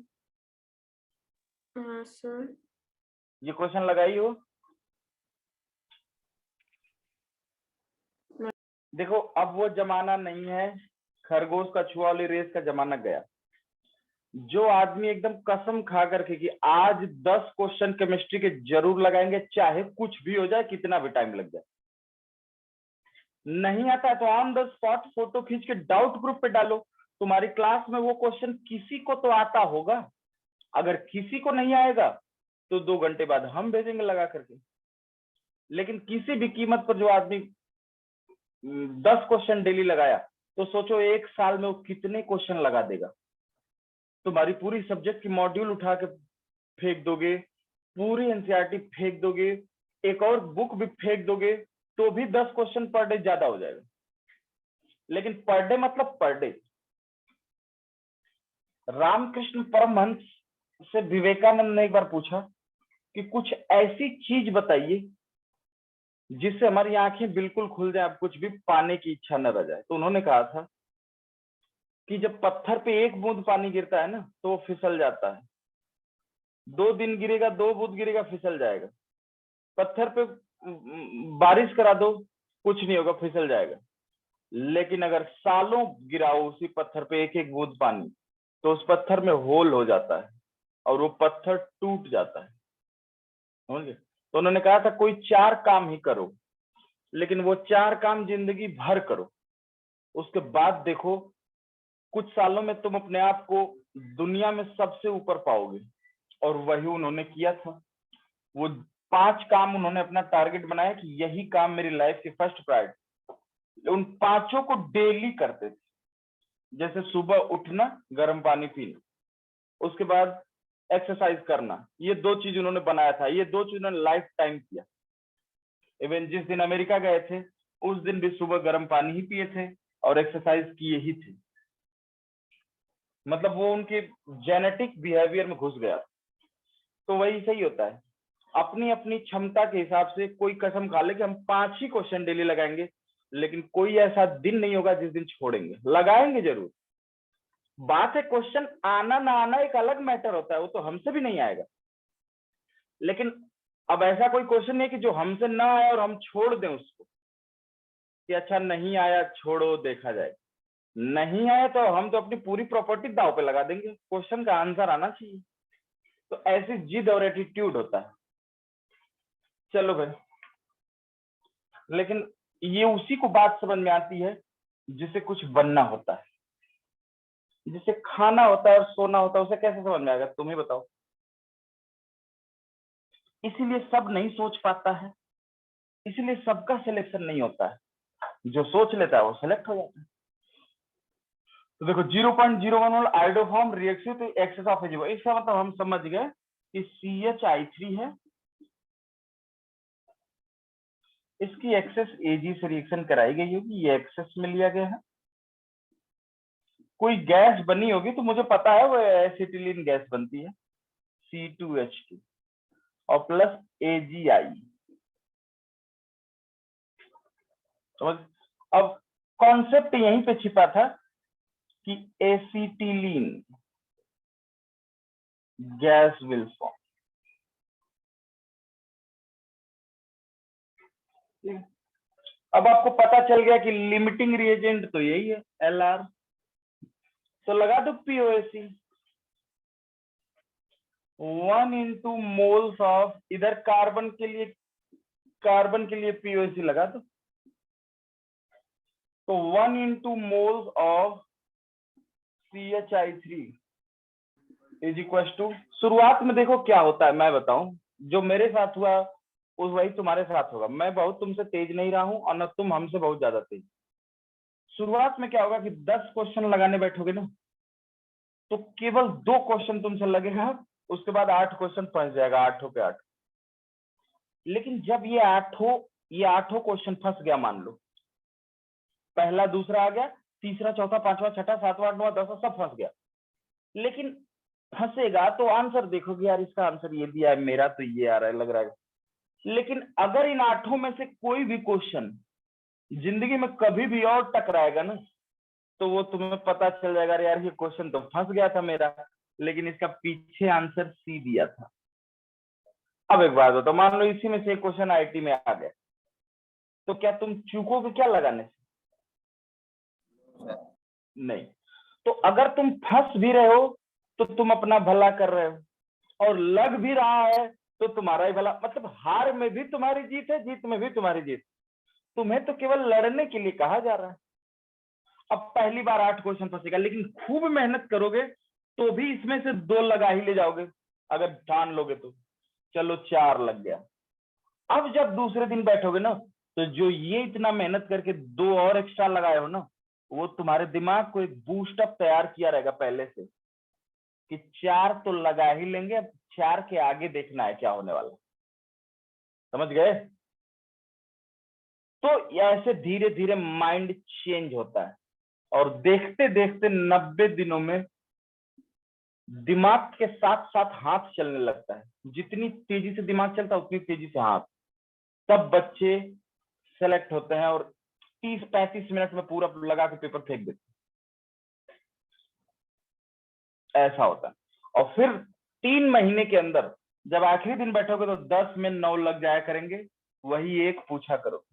हाँ सर। ये क्वेश्चन लगाई हो? देखो, अब वो जमाना नहीं है खरगोश का छुआ वाली रेस का जमाना गया। जो आदमी एकदम कसम खा करके कि आज 10 क्वेश्चन केमिस्ट्री के जरूर लगाएंगे, चाहे कुछ भी हो जाए, कितना भी टाइम लग जाए। नहीं आता है तो ऑन द स्पॉट फोटो खींच के डाउट ग्रुप पे डालो। तुम्हारी क्लास में वो क्वेश्चन किसी को तो आता होगा। अगर किसी को नहीं आएगा तो 2 घंटे बाद हम भेजेंगे लगा करके। लेकिन किसी भी कीमत पर जो आदमी 10 क्वेश्चन डेली लगाया, तो सोचो 1 साल में वो कितने क्वेश्चन लगा देगा। तुम्हारी पूरी सब्जेक्ट की मॉड्यूल उठा के फेंक दोगे, पूरी एनसीईआरटी फेंक दोगे, एक और बुक भी फेंक दोगे, तो भी 10 क्वेश्चन पर डे ज्यादा हो जाएगा। लेकिन पर डे मतलब पर डे। रामकृष्ण परमहंस से विवेकानंद ने एक बार पूछा कि कुछ ऐसी चीज बताइए जिससे हमारी आंखें बिल्कुल खुल जाए, अब कुछ भी पाने की इच्छा न रह जाए। तो उन्होंने कहा था कि जब पत्थर पे एक बूंद पानी गिरता है ना, तो वो फिसल जाता है, 2 दिन गिरेगा, 2 बूंद गिरेगा, फिसल जाएगा। पत्थर पे बारिश करा दो, कुछ नहीं होगा, फिसल जाएगा। लेकिन अगर सालों गिराओ उसी पत्थर पे एक एक बूंद पानी, तो उस पत्थर में होल हो जाता है और वो पत्थर टूट जाता है। समझे? तो उन्होंने कहा था कोई 4 काम ही करो, लेकिन वो 4 काम जिंदगी भर करो, उसके बाद देखो कुछ सालों में तुम अपने आप को दुनिया में सबसे ऊपर पाओगे। और वही उन्होंने किया था। वो 5 काम उन्होंने अपना टारगेट बनाया कि यही काम मेरी लाइफ की फर्स्ट प्रायोरिटी। उन 5 को डेली करते थे। जैसे सुबह उठना, गर्म पानी पीना, उसके बाद एक्सरसाइज करना। ये 2 चीज उन्होंने बनाया था। ये 2 चीज उन्होंने लाइफ टाइम किया। इवन जिस दिन अमेरिका गए थे उस दिन भी सुबह गर्म पानी ही पिए थे और एक्सरसाइज किए ही थे। मतलब वो उनके जेनेटिक बिहेवियर में घुस गया। तो वही सही होता है, अपनी अपनी क्षमता के हिसाब से कोई कसम खा ले कि हम 5 ही क्वेश्चन डेली लगाएंगे, लेकिन कोई ऐसा दिन नहीं होगा जिस दिन छोड़ेंगे। लगाएंगे जरूर। बात है क्वेश्चन आना ना आना एक अलग मैटर होता है, वो तो हमसे भी नहीं आएगा। लेकिन अब ऐसा कोई क्वेश्चन नहीं कि जो हमसे ना आए और हम छोड़ दें उसको कि अच्छा नहीं आया, छोड़ो, देखा जाए। नहीं आया तो हम तो अपनी पूरी प्रॉपर्टी दांव पे लगा देंगे। क्वेश्चन का आंसर आना चाहिए। तो ऐसी जिद और एटीट्यूड होता है। चलो भाई, लेकिन ये उसी को बात समझ में आती है जिसे कुछ बनना होता है, जिसे खाना होता है और सोना होता है। उसे कैसे समझ में आएगा, तुम ही बताओ। इसीलिए सब नहीं सोच पाता है, इसीलिए सबका सिलेक्शन नहीं होता है। जो सोच लेता है वो सिलेक्ट हो जाता है। तो देखो 0.01 आयोडोफॉर्म रिएक्शन तो एक्सेस ऑफ एजिबो। इसका मतलब हम समझ गए कि CH3 है, इसकी एक्सेस Ag से रिएक्शन कराई गई होगी, ये एक्सेस में लिया गया है। कोई गैस बनी होगी तो मुझे पता है वो एसिटिलीन गैस बनती है, C2H2 और प्लस AgI। समझ? अब कॉन्सेप्ट यहीं पे छिपा था कि एसिटिलीन गैस विल फॉर्म। अब आपको पता चल गया कि लिमिटिंग रिएजेंट तो यही है, Lr। तो लगा दो POAC 1 into मोल्स ऑफ, इधर कार्बन के लिए POAC लगा दो। तो 1 into moles of CHI3 is equal to, शुरुआत में देखो क्या होता है मैं बताऊं। जो मेरे साथ हुआ उस वही तुम्हारे साथ होगा। मैं बहुत तुमसे तेज नहीं रहा हूं और न तुम हमसे बहुत ज्यादा तेज। शुरुआत में क्या होगा कि 10 क्वेश्चन लगाने बैठोगे ना, तो केवल 2 क्वेश्चन तुमसे लगेगा, उसके बाद 8 क्वेश्चन फंस जाएगा, 8 पे 8। लेकिन जब ये आठों क्वेश्चन फंस गया, मान लो पहला दूसरा आ गया, तीसरा चौथा पांचवा छठा सातवां आठवां 10वां सब फंस गया। लेकिन फंसेगा तो आंसर देखोगे, यार इसका आंसर ये दिया है, मेरा तो ये आ रहा है, लग रहा है। लेकिन अगर इन 8 में से कोई भी क्वेश्चन जिंदगी में कभी भी और टकराएगा ना, तो वो तुम्हें पता चल जाएगा यार ये क्वेश्चन तो फंस गया था मेरा, लेकिन इसका पीछे आंसर सी दिया था। अब एक बात बताओ, मान लो इसी में से एक क्वेश्चन IIT में आ गया, तो क्या तुम चूकोगे क्या लगाने से? नहीं। तो अगर तुम फंस भी रहे हो तो तुम अपना भला कर रहे हो, और लग भी रहा है तो तुम्हारा ही भला। मतलब हार में भी तुम्हारी जीत है, जीत में भी तुम्हारी जीत। तुम्हें तो केवल लड़ने के लिए कहा जा रहा है। अब पहली बार 8 क्वेश्चन फंसेगा, लेकिन खूब मेहनत करोगे तो भी इसमें से 2 लगा ही ले जाओगे, अगर ठान लोगे तो। चलो 4 लग गया। अब जब दूसरे दिन बैठोगे ना, तो जो ये इतना मेहनत करके 2 और एक्स्ट्रा लगाए हो ना, वो तुम्हारे दिमाग को एक बूस्टअप तैयार किया रहेगा पहले से कि 4 तो लगा ही लेंगे, अब 4 के आगे देखना है क्या होने वाला। समझ गए? तो ऐसे धीरे धीरे माइंड चेंज होता है, और देखते देखते 90 दिनों में दिमाग के साथ साथ हाथ चलने लगता है। जितनी तेजी से दिमाग चलता है उतनी तेजी से हाथ। तब बच्चे सेलेक्ट होते हैं और 30-35 मिनट में पूरा लगा के पेपर फेंक देते हैं। ऐसा होता है। और फिर 3 महीने के अंदर जब आखिरी दिन बैठोगे तो 10 में 9 लग जाया करेंगे, वही एक पूछा करो।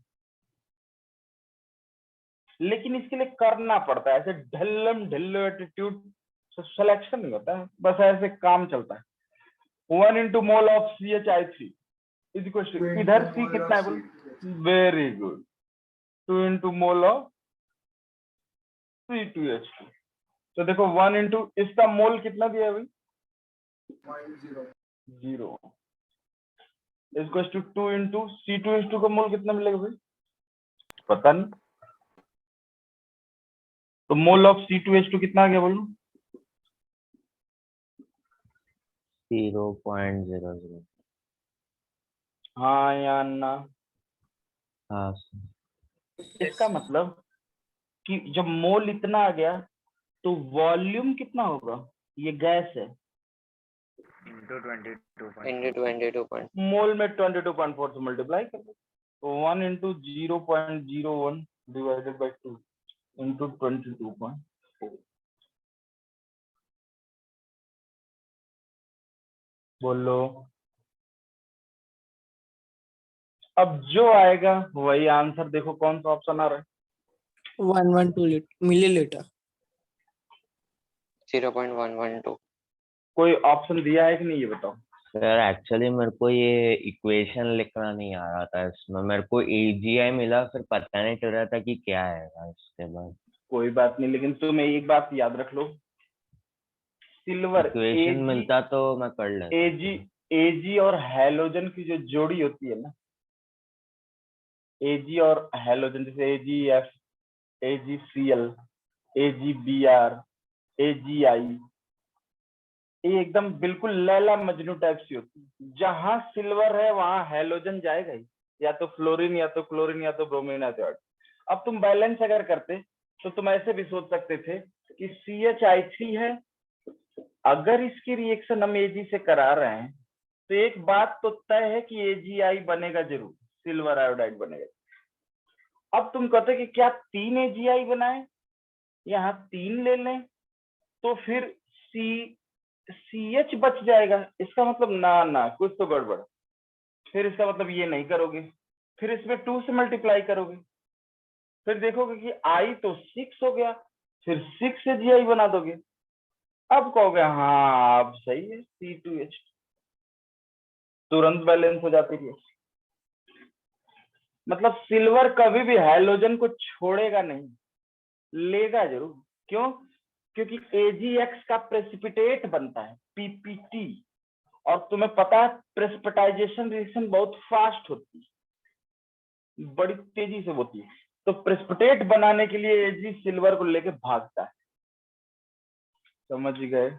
लेकिन इसके लिए करना पड़ता है, ऐसे ढिल्लम ढिल्लो एटीट्यूड से सिलेक्शन नहीं होता है, बस ऐसे काम चलता है। 1 into mole of CHI3 is equal to, इधर C कितना है बोल, very good, 2 into mole of C2H2। तो देखो 1 into इसका मोल कितना दिया है भाई, 0, इक्वल टू 2 into C2H2 का मोल कितना मिलेगा भाई, पता नहीं। तो मोल ऑफ C2H2 कितना आ गया बोलो, 0.00। हाँ या ना। हाँ इसका मतलब कि जब मोल इतना आ गया तो वॉल्यूम कितना होगा, ये गैस है, into 22. मोल में 22.4 से मल्टीप्लाई कर दो, तो 1 into 0.01 डिवाइडेड बाय 2 into 22.4। बोलो, अब जो आएगा वही आंसर। देखो कौन सा ऑप्शन आ रहा है, 112 मिलीलीटर। 0.112. कोई ऑप्शन दिया है कि नहीं ये बताओ। सर एक्चुअली मेरे को ये इक्वेशन लिखना नहीं आ रहा था, इसमें मेरे को AGI मिला, फिर पता नहीं चल रहा था कि क्या आएगा इसके बाद। कोई बात नहीं, लेकिन तुम्हें एक बात याद रख लो, सिल्वर इक्वेशन मिलता तो मैं कर लेता। एजी और हैलोजन की जो जोड़ी होती है ना, एजी और हैलोजन, जैसे AgF, AgCl, AgBr, AgI, ये एकदम बिल्कुल लैला मजनू टाइप सी होती है। जहां सिल्वर है वहां हैलोजन जाएगा ही, या तो फ्लोरीन या तो क्लोरीन या तो ब्रोमीन या तो आयोडीन। अब तुम बैलेंस अगर करते तो तुम ऐसे भी सोच सकते थे कि CHI3 है, अगर इसकी रिएक्शन हम Ag से करा रहे हैं तो एक बात तो तय है कि AgI बनेगा जरूर, सिल्वर आयोडाइड बनेगा। अब तुम कहते कि क्या 3 AgI बनाए, यहाँ 3 ले लें तो फिर CH बच जाएगा, इसका मतलब ना कुछ तो गड़बड़। फिर इसका मतलब ये नहीं करोगे, फिर इसमें 2 से मल्टीप्लाई करोगे, फिर देखोगे कि I तो 6 हो गया, फिर 6 से AgI बना दोगे। अब कहोगे हाँ अब सही है, C2H, तुरंत बैलेंस हो जाती है। मतलब सिल्वर कभी भी हैलोजन को छोड़ेगा नहीं, लेगा जरूर। क्यों? क्योंकि AgX का प्रेसिपिटेट बनता है PPT, और तुम्हें पता है प्रेसिपिटाइजेशन रिएक्शन बहुत फास्ट होती है, बड़ी तेजी से होती है, तो प्रेसिपिटेट बनाने के लिए Ag सिल्वर को लेके भागता है। समझ गए?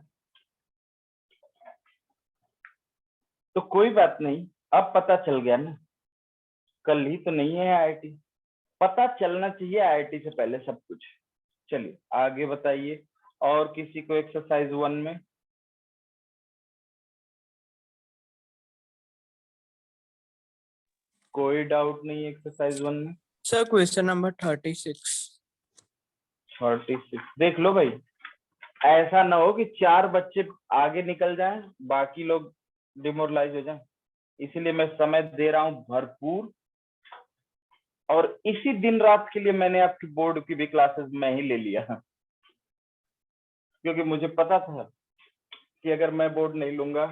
तो कोई बात नहीं, अब पता चल गया ना, कल ही तो नहीं है IIT, पता चलना चाहिए IIT से पहले सब कुछ। चलिए आगे बताइए, और किसी को एक्सरसाइज 1 में कोई डाउट नहीं? एक्सरसाइज 1 में सर क्वेश्चन नंबर 36 देख लो भाई, ऐसा ना हो कि 4 बच्चे आगे निकल जाएं, बाकी लोग डिमोरलाइज हो जाएं। इसीलिए मैं समय दे रहा हूं भरपूर, और इसी दिन रात के लिए मैंने आपकी बोर्ड की भी क्लासेस मैं ही ले लिया, क्योंकि मुझे पता था कि अगर मैं बोर्ड नहीं लूंगा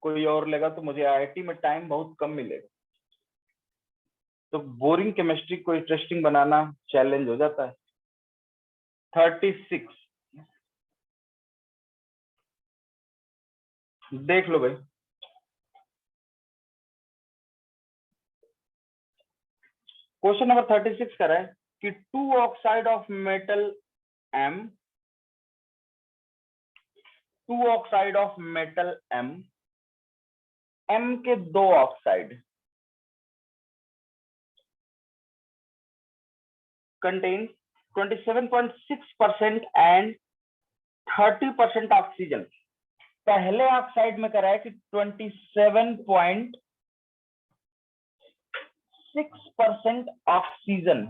कोई और लेगा तो मुझे IIT में टाइम बहुत कम मिलेगा। तो बोरिंग केमिस्ट्री को इंटरेस्टिंग बनाना चैलेंज हो जाता है। 36 देख लो भाई, क्वेश्चन नंबर 36 कर रहा है कि 2 oxide of metal M, 2 oxide of metal M के 2 ऑक्साइड contains 27.6% एंड 30% ऑक्सीजन। पहले ऑक्साइड में करा है कि 27.6% ऑक्सीजन,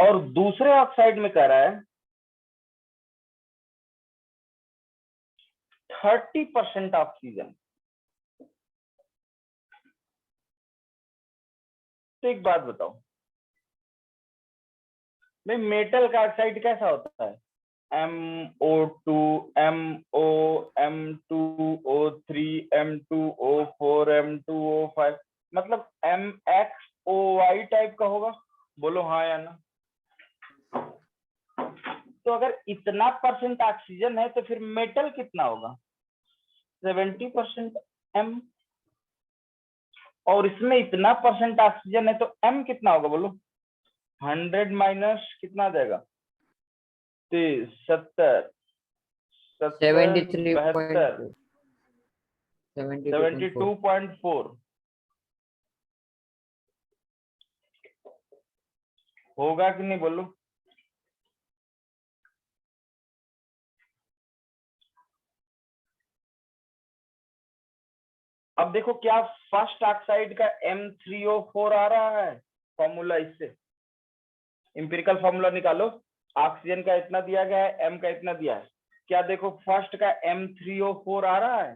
और दूसरे ऑक्साइड में कह रहा है 30% ऑक्सीजन। तो एक बात बताओ भाई, मेटल का ऑक्साइड कैसा होता है? MO2 MO M2O3 M2O4 M2O5, मतलब MXOY टाइप का होगा। बोलो हाँ या ना। तो अगर इतना परसेंट ऑक्सीजन है तो फिर मेटल कितना होगा? 70% M। और इसमें इतना परसेंट ऑक्सीजन है तो M कितना होगा बोलो? 100 माइनस कितना आ जाएगा? 70 72 72.4 होगा कि नहीं बोलो? अब देखो क्या फर्स्ट ऑक्साइड का M3O4 आ रहा है फॉर्मूला। इससे इंपिरिकल फॉर्मूला निकालो। ऑक्सीजन का इतना दिया गया है, M का इतना दिया है। क्या देखो फर्स्ट का M3O4 आ रहा है?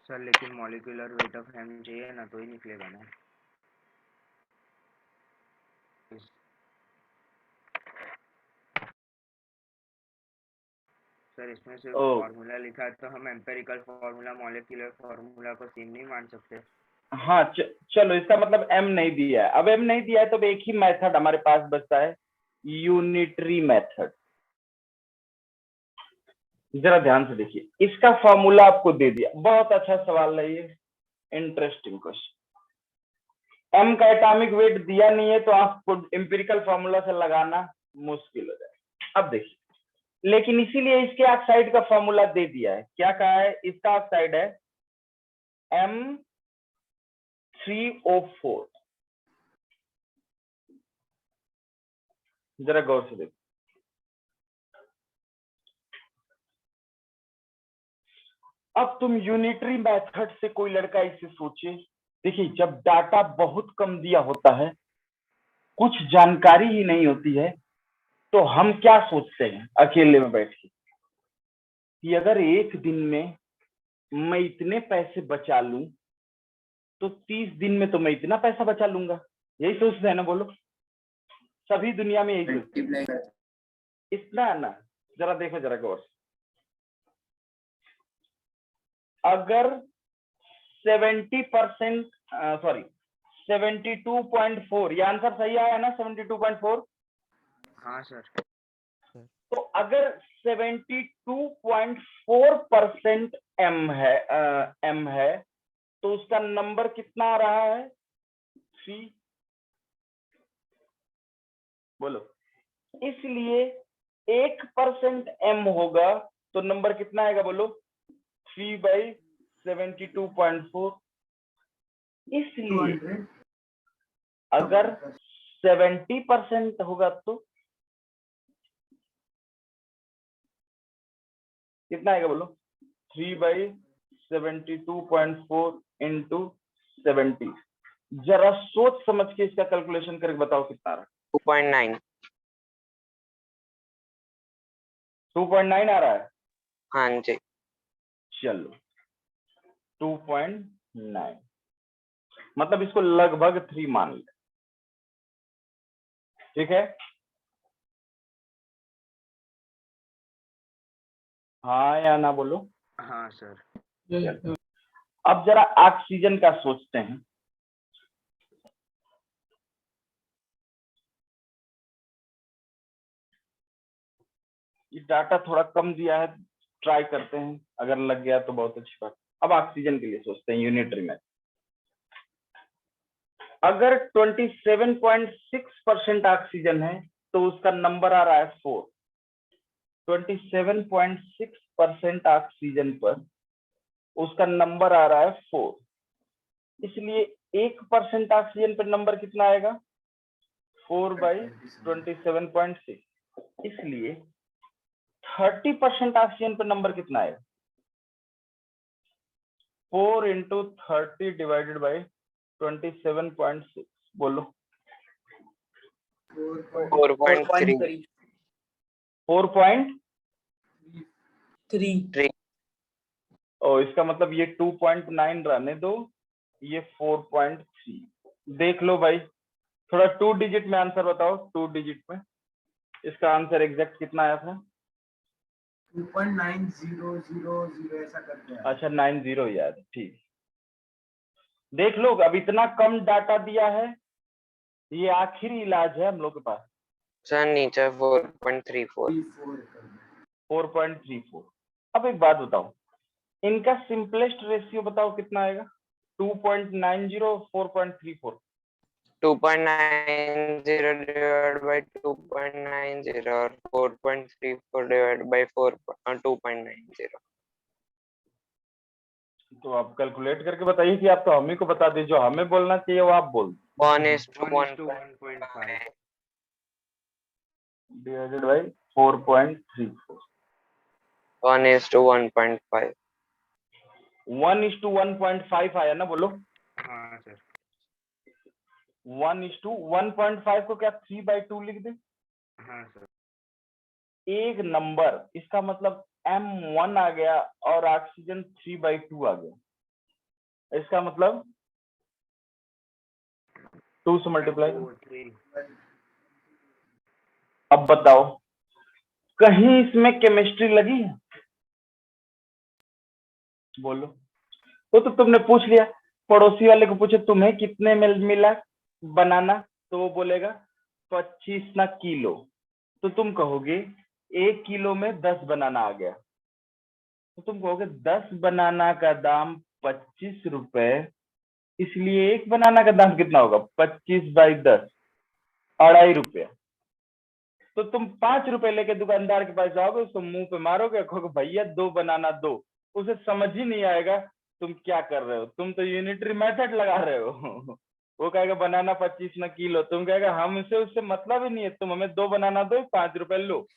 सर लेकिन मॉलिक्यूलर वेट ऑफ M चाहिए ना, तो ही निकलेगा ना। सर इसमें सिर्फ फॉर्मूला लिखा है, तो हम एम्पिरिकल फॉर्मूला मॉलिक्यूलर फॉर्मूला को सेम नहीं मान सकते। हाँ चलो, इसका मतलब M नहीं दिया है। अब M नहीं दिया है तो एक ही मेथड हमारे पास बचता है, यूनिटरी मेथड। जरा ध्यान से देखिए, इसका फॉर्मूला आपको दे दिया। बहुत अच्छा सवाल है ये, इंटरेस्टिंग क्वेश्चन। M का एटॉमिक वेट दिया नहीं है तो आपको एम्पिरिकल फॉर्मूला से लगाना मुश्किल हो जाएगा। अब देखिए, लेकिन इसीलिए इसके ऑक्साइड का फॉर्मूला दे दिया है। क्या कहा है? इसका ऑक्साइड है M3O4। जरा गौर से देखो, अब तुम यूनिटरी मेथड से कोई लड़का इसे सोचे। देखिए, जब डाटा बहुत कम दिया होता है, कुछ जानकारी ही नहीं होती है, तो हम क्या सोचते हैं अकेले में बैठ के कि अगर एक दिन में मैं इतने पैसे बचा लूं तो 30 दिन में तो मैं इतना पैसा बचा लूंगा। यही सोचते हैं ना? बोलो, सभी दुनिया में यही सोचते हैं। इतना है ना? जरा देखो, जरा गौर से। अगर 70% 72.4, ये आंसर सही आया ना? 72.4। हाँ सर। तो अगर 72.4% M है तो उसका नंबर कितना आ रहा है? 3। बोलो, इसलिए 1% M होगा तो नंबर कितना आएगा? बोलो, 3/72.4। इसलिए अगर 70% होगा तो कितना आएगा? बोलो, 3/72.4 इंटू 70। जरा सोच समझ के इसका कैलकुलेशन करके बताओ कितना रहा। 2.9। 2.9 आ रहा है? हाँ जी। चलो, 2.9 मतलब इसको लगभग 3 मान ले। ठीक है? हाँ या ना बोलो? हाँ सर। अब जरा ऑक्सीजन का सोचते हैं। ये डाटा थोड़ा कम दिया है, ट्राई करते हैं, अगर लग गया तो बहुत अच्छी बात। अब ऑक्सीजन के लिए सोचते हैं यूनिटरी में। अगर 27.6% ऑक्सीजन है तो उसका नंबर आ रहा है 4। 27.6% ऑक्सीजन पर उसका नंबर आ रहा है 4। इसलिए 1% ऑक्सीजन पर नंबर कितना आएगा? 4/27.6। इसलिए 30% ऑक्सीजन पर नंबर कितना आएगा? 4 × 30 / 27.6। बोलो, 4.3. 4.3। और इसका मतलब ये 2.9 रहने दो, ये 4.3। देख लो भाई, थोड़ा 2 डिजिट में आंसर बताओ। 2 डिजिट में इसका आंसर एग्जैक्ट कितना आया था? 2.9000 ऐसा करके आया। अच्छा 90 यार, ठीक। देख लो, अब इतना कम डाटा दिया है, ये आखिरी इलाज है हम लोग के पास। सर नीचे 4.34. 4.34। अब एक बात बताओ, इनका सिंपलेस्ट रेशियो बताओ कितना आएगा? 2.90 और 4.34। 2.90 divided by 2.90 और 4.34 divided by 2.90. तो आप कैलकुलेट करके बताइए कि आप तो हमें को बता दीजिए, जो हमें बोलना चाहिए वो आप बोल 1:1.5 डिवाइडेड बाई 4.34। 1:1.5. 1:1.5 आया ना, बोलो। हाँ सर। 1:1.5 को क्या 3/2 लिख दे? हाँ सर। एक नंबर, इसका मतलब M1 आ गया और ऑक्सीजन 3/2 आ गया। इसका मतलब 2 से मल्टीप्लाई। अब बताओ, कहीं इसमें केमिस्ट्री लगी है? बोलो। तो तुमने पूछ लिया, पड़ोसी वाले को पूछे तुम्हें कितने में मिला बनाना, तो वो बोलेगा 25 ना किलो। तो तुम कहोगे 1 किलो में 10 बनाना आ गया, तो तुम कहोगे 10 बनाना का दाम 25 रुपए, इसलिए एक बनाना का दाम कितना होगा? 25/10, 2.5 रुपया। तो तुम 5 रुपए लेके दुकानदार के पास जाओगे, उसको मुंह पे मारोगे, कहोगे भैया 2 बनाना दो। उसे समझ ही नहीं आएगा तुम क्या कर रहे हो, तुम तो यूनिटरी मेथड लगा रहे हो। वो कहेगा बनाना 25 ना किलो, तुम कहेगा हम उससे मतलब ही नहीं है, तुम हमें 2 बनाना दो, 5 रुपए लो।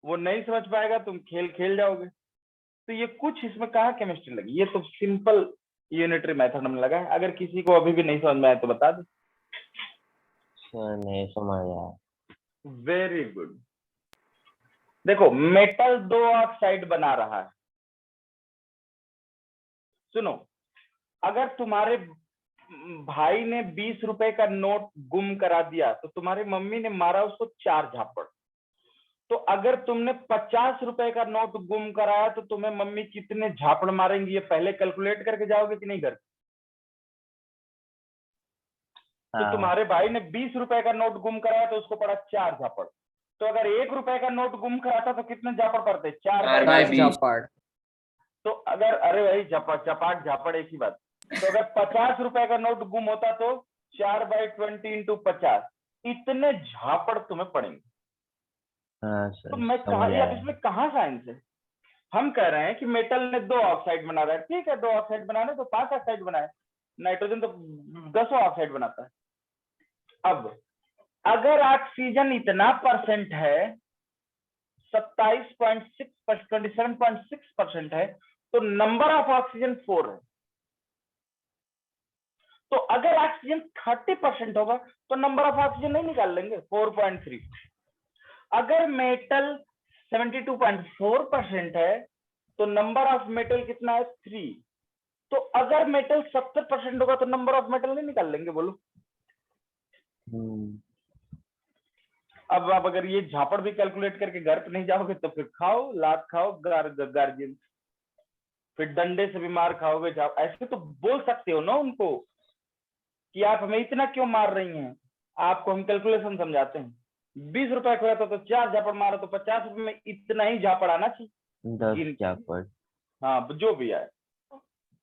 वो नहीं समझ पाएगा, तुम खेल खेल जाओगे। तो ये कुछ इसमें कहाँ केमिस्ट्री लगी, ये तो सिंपल यूनिटरी मेथड में लगा है। अगर किसी को अभी भी नहीं समझ में आया तो बता दो। सर नहीं समझ आया। Very good. देखो, मेटल 2 ऑक्साइड बना रहा है। सुनो, अगर तुम्हारे भाई ने 20 रुपए का नोट गुम करा दिया तो तुम्हारी मम्मी ने मारा उसको 4 झापड़। तो अगर तुमने 50 रुपए का नोट गुम कराया तो तुम्हें मम्मी कितने झापड़ मारेंगी, ये पहले कैलकुलेट करके जाओगे कि नहीं घर? तो तुम्हारे भाई ने 20 रुपए का नोट गुम कराया तो उसको पड़ा 4 झापड़। तो अगर 1 रुपए का नोट गुम कराता तो कितने झापड़ पड़ते? 4/20। तो अगर, अरे भाई चपाट झापड़ एक ही बात। तो अगर 50 रुपए का नोट गुम होता तो 4/20 इंटू 50, इतने झापड़ तुम्हें पड़ेंगे। तो मैं कहा यार, इसमें कहाँ साइंस है? हम कह रहे हैं कि मेटल ने 2 ऑक्साइड बना रहा है, ठीक है 2 ऑक्साइड बनाने तो 5 ऑक्साइड बनाए। नाइट्रोजन तो 10 ऑक्साइड बनाता है। अब अगर ऑक्सीजन इतना परसेंट है, 27.6% है, तो नंबर ऑफ ऑक्सीजन 4 है। तो अगर ऑक्सीजन 30% होगा तो नंबर ऑफ ऑक्सीजन नहीं निकाल लेंगे, 4.3। अगर मेटल 72.4% है तो नंबर ऑफ मेटल कितना है? 3। तो अगर मेटल 70% होगा तो नंबर ऑफ मेटल नहीं निकाल लेंगे, बोलो। अब आप अगर ये झापड़ भी कैलकुलेट करके घर पे नहीं जाओगे तो फिर खाओ, लात खाओ गार्जियन, फिर डंडे से भी मार खाओगे। ऐसे तो बोल सकते हो ना उनको कि आप हमें इतना क्यों मार रही हैं। आपको हम कैलकुलेशन समझाते हैं। 20 रुपए खोया था तो 4 झापड़ मारा, तो 50 रुपए में इतना ही झापड़ आना चाहिए। 10 झापड़। हाँ, जो भी आए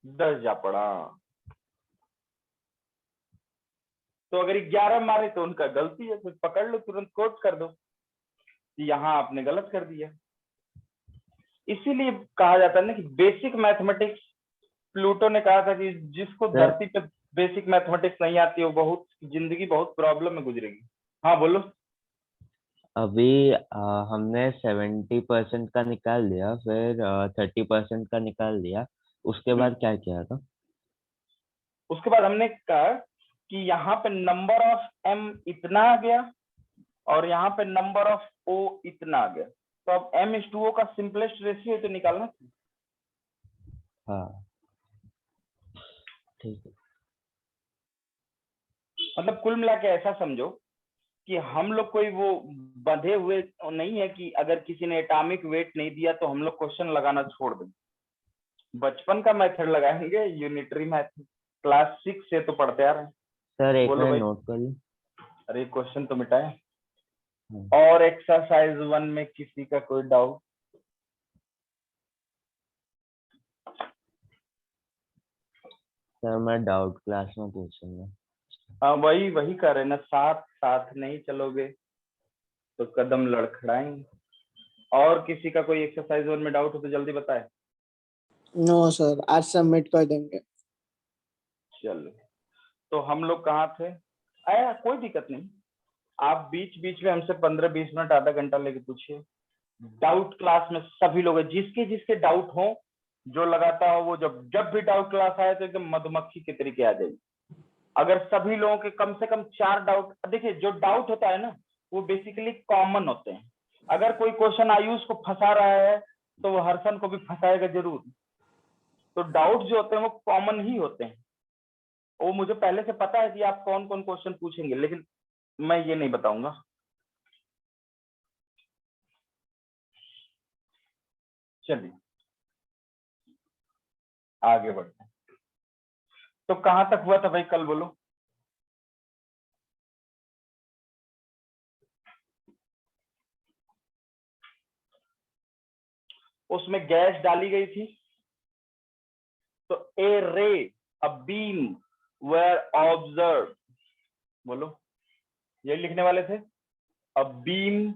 10 झापड़। हाँ, तो अगर 11 मारे तो उनका गलती है, फिर पकड़ लो, तुरंत कोट कर दो कि यहाँ आपने गलत कर दिया। इसीलिए कहा जाता है ना कि बेसिक मैथमेटिक्स, प्लूटो ने कहा था कि जिसको धरती पे बेसिक मैथमेटिक्स नहीं आती वो जिंदगी बहुत प्रॉब्लम में गुजरेगी। हाँ बोलो। अभी हमने 70% का निकाल लिया, फिर 30% का निकाल लिया, उसके बाद क्या किया था? उसके बाद हमने कहा कि यहाँ पे नंबर ऑफ m इतना आ गया और यहाँ पे नंबर ऑफ o इतना आ गया, तो अब m/o का सिंपलेस्ट रेशियो तो निकालना चाहिए। हाँ ठीक है। मतलब कुल मिला के ऐसा समझो कि हम लोग कोई वो बंधे हुए नहीं है कि अगर किसी ने एटॉमिक वेट नहीं दिया तो हम लोग क्वेश्चन लगाना छोड़ दें। बचपन का मेथड लगाएंगे, यूनिटरी मैथ क्लास 6 से तो पढ़ते आ रहे हैं। सर एक बोलो मिनट भाई। नोट कर लूं। अरे क्वेश्चन तो मिटाए। हाँ। और एक्सरसाइज 1 में किसी का कोई डाउट? सर मैं डाउट क्लास में पूछूंगा। हाँ वही कर रहे ना, साथ साथ नहीं चलोगे तो कदम लड़खड़ाएंगे। और किसी का कोई एक्सरसाइज 1 में डाउट हो तो जल्दी बताए। नो सर, आज सबमिट कर देंगे। चलो तो हम लोग कहाँ थे? आया कोई दिक्कत नहीं, आप बीच बीच में हमसे 15-20 मिनट आधा घंटा लेके पूछिए। डाउट क्लास में सभी लोग हैं, जिसके जिसके डाउट हो, जो लगाता हो वो जब जब भी डाउट क्लास आए तो एकदम मधुमक्खी के तरीके आ जाएगी। अगर सभी लोगों के कम से कम 4 डाउट, देखिए जो डाउट होता है ना वो बेसिकली कॉमन होते हैं। अगर कोई क्वेश्चन आयुष को फंसा रहा है तो वो हर्षन को भी फंसाएगा जरूर। तो डाउट जो होते हैं वो कॉमन ही होते हैं। वो मुझे पहले से पता है कि आप कौन कौन क्वेश्चन पूछेंगे, लेकिन मैं ये नहीं बताऊंगा। चलिए आगे बढ़ते हैं। तो कहां तक हुआ था भाई, कल बोलो। उसमें गैस डाली गई थी, तो ए रे अ बीम वेर ऑब्जर्व, बोलो ये लिखने वाले थे। A beam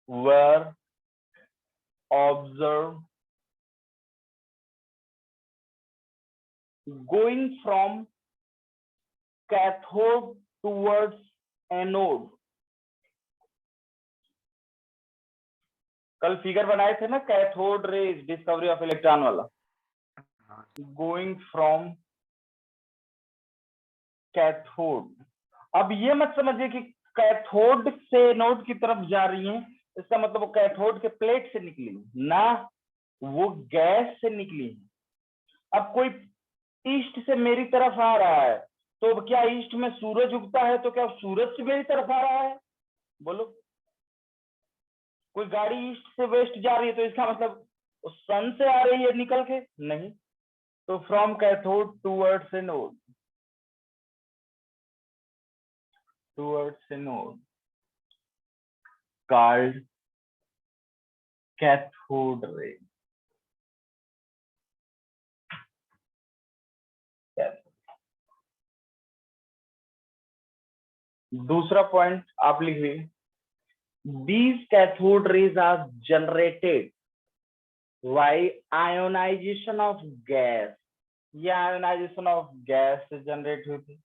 were observe going from cathode towards anode. कल फिगर बनाए थे ना, cathode rays discovery of electron वाला। Going from cathode. अब ये मत समझिए कि कैथोड से एनोड की तरफ जा रही हैं, इसका मतलब वो कैथोड के प्लेट से निकली ना, वो गैस से निकली है। अब कोई ईस्ट से मेरी तरफ आ रहा है, तो क्या ईस्ट में सूरज उगता है तो क्या सूरज से मेरी तरफ आ रहा है? बोलो। कोई गाड़ी ईस्ट से वेस्ट जा रही है तो इसका मतलब सन से आ रही है निकल के? नहीं। तो from cathode towards anode, towards anode called cathode ray। दूसरा पॉइंट आप लिखिए, these cathode rays are generated by ionization of gas। ये आयोनाइजेशन ऑफ गैस से जनरेट हुई थी।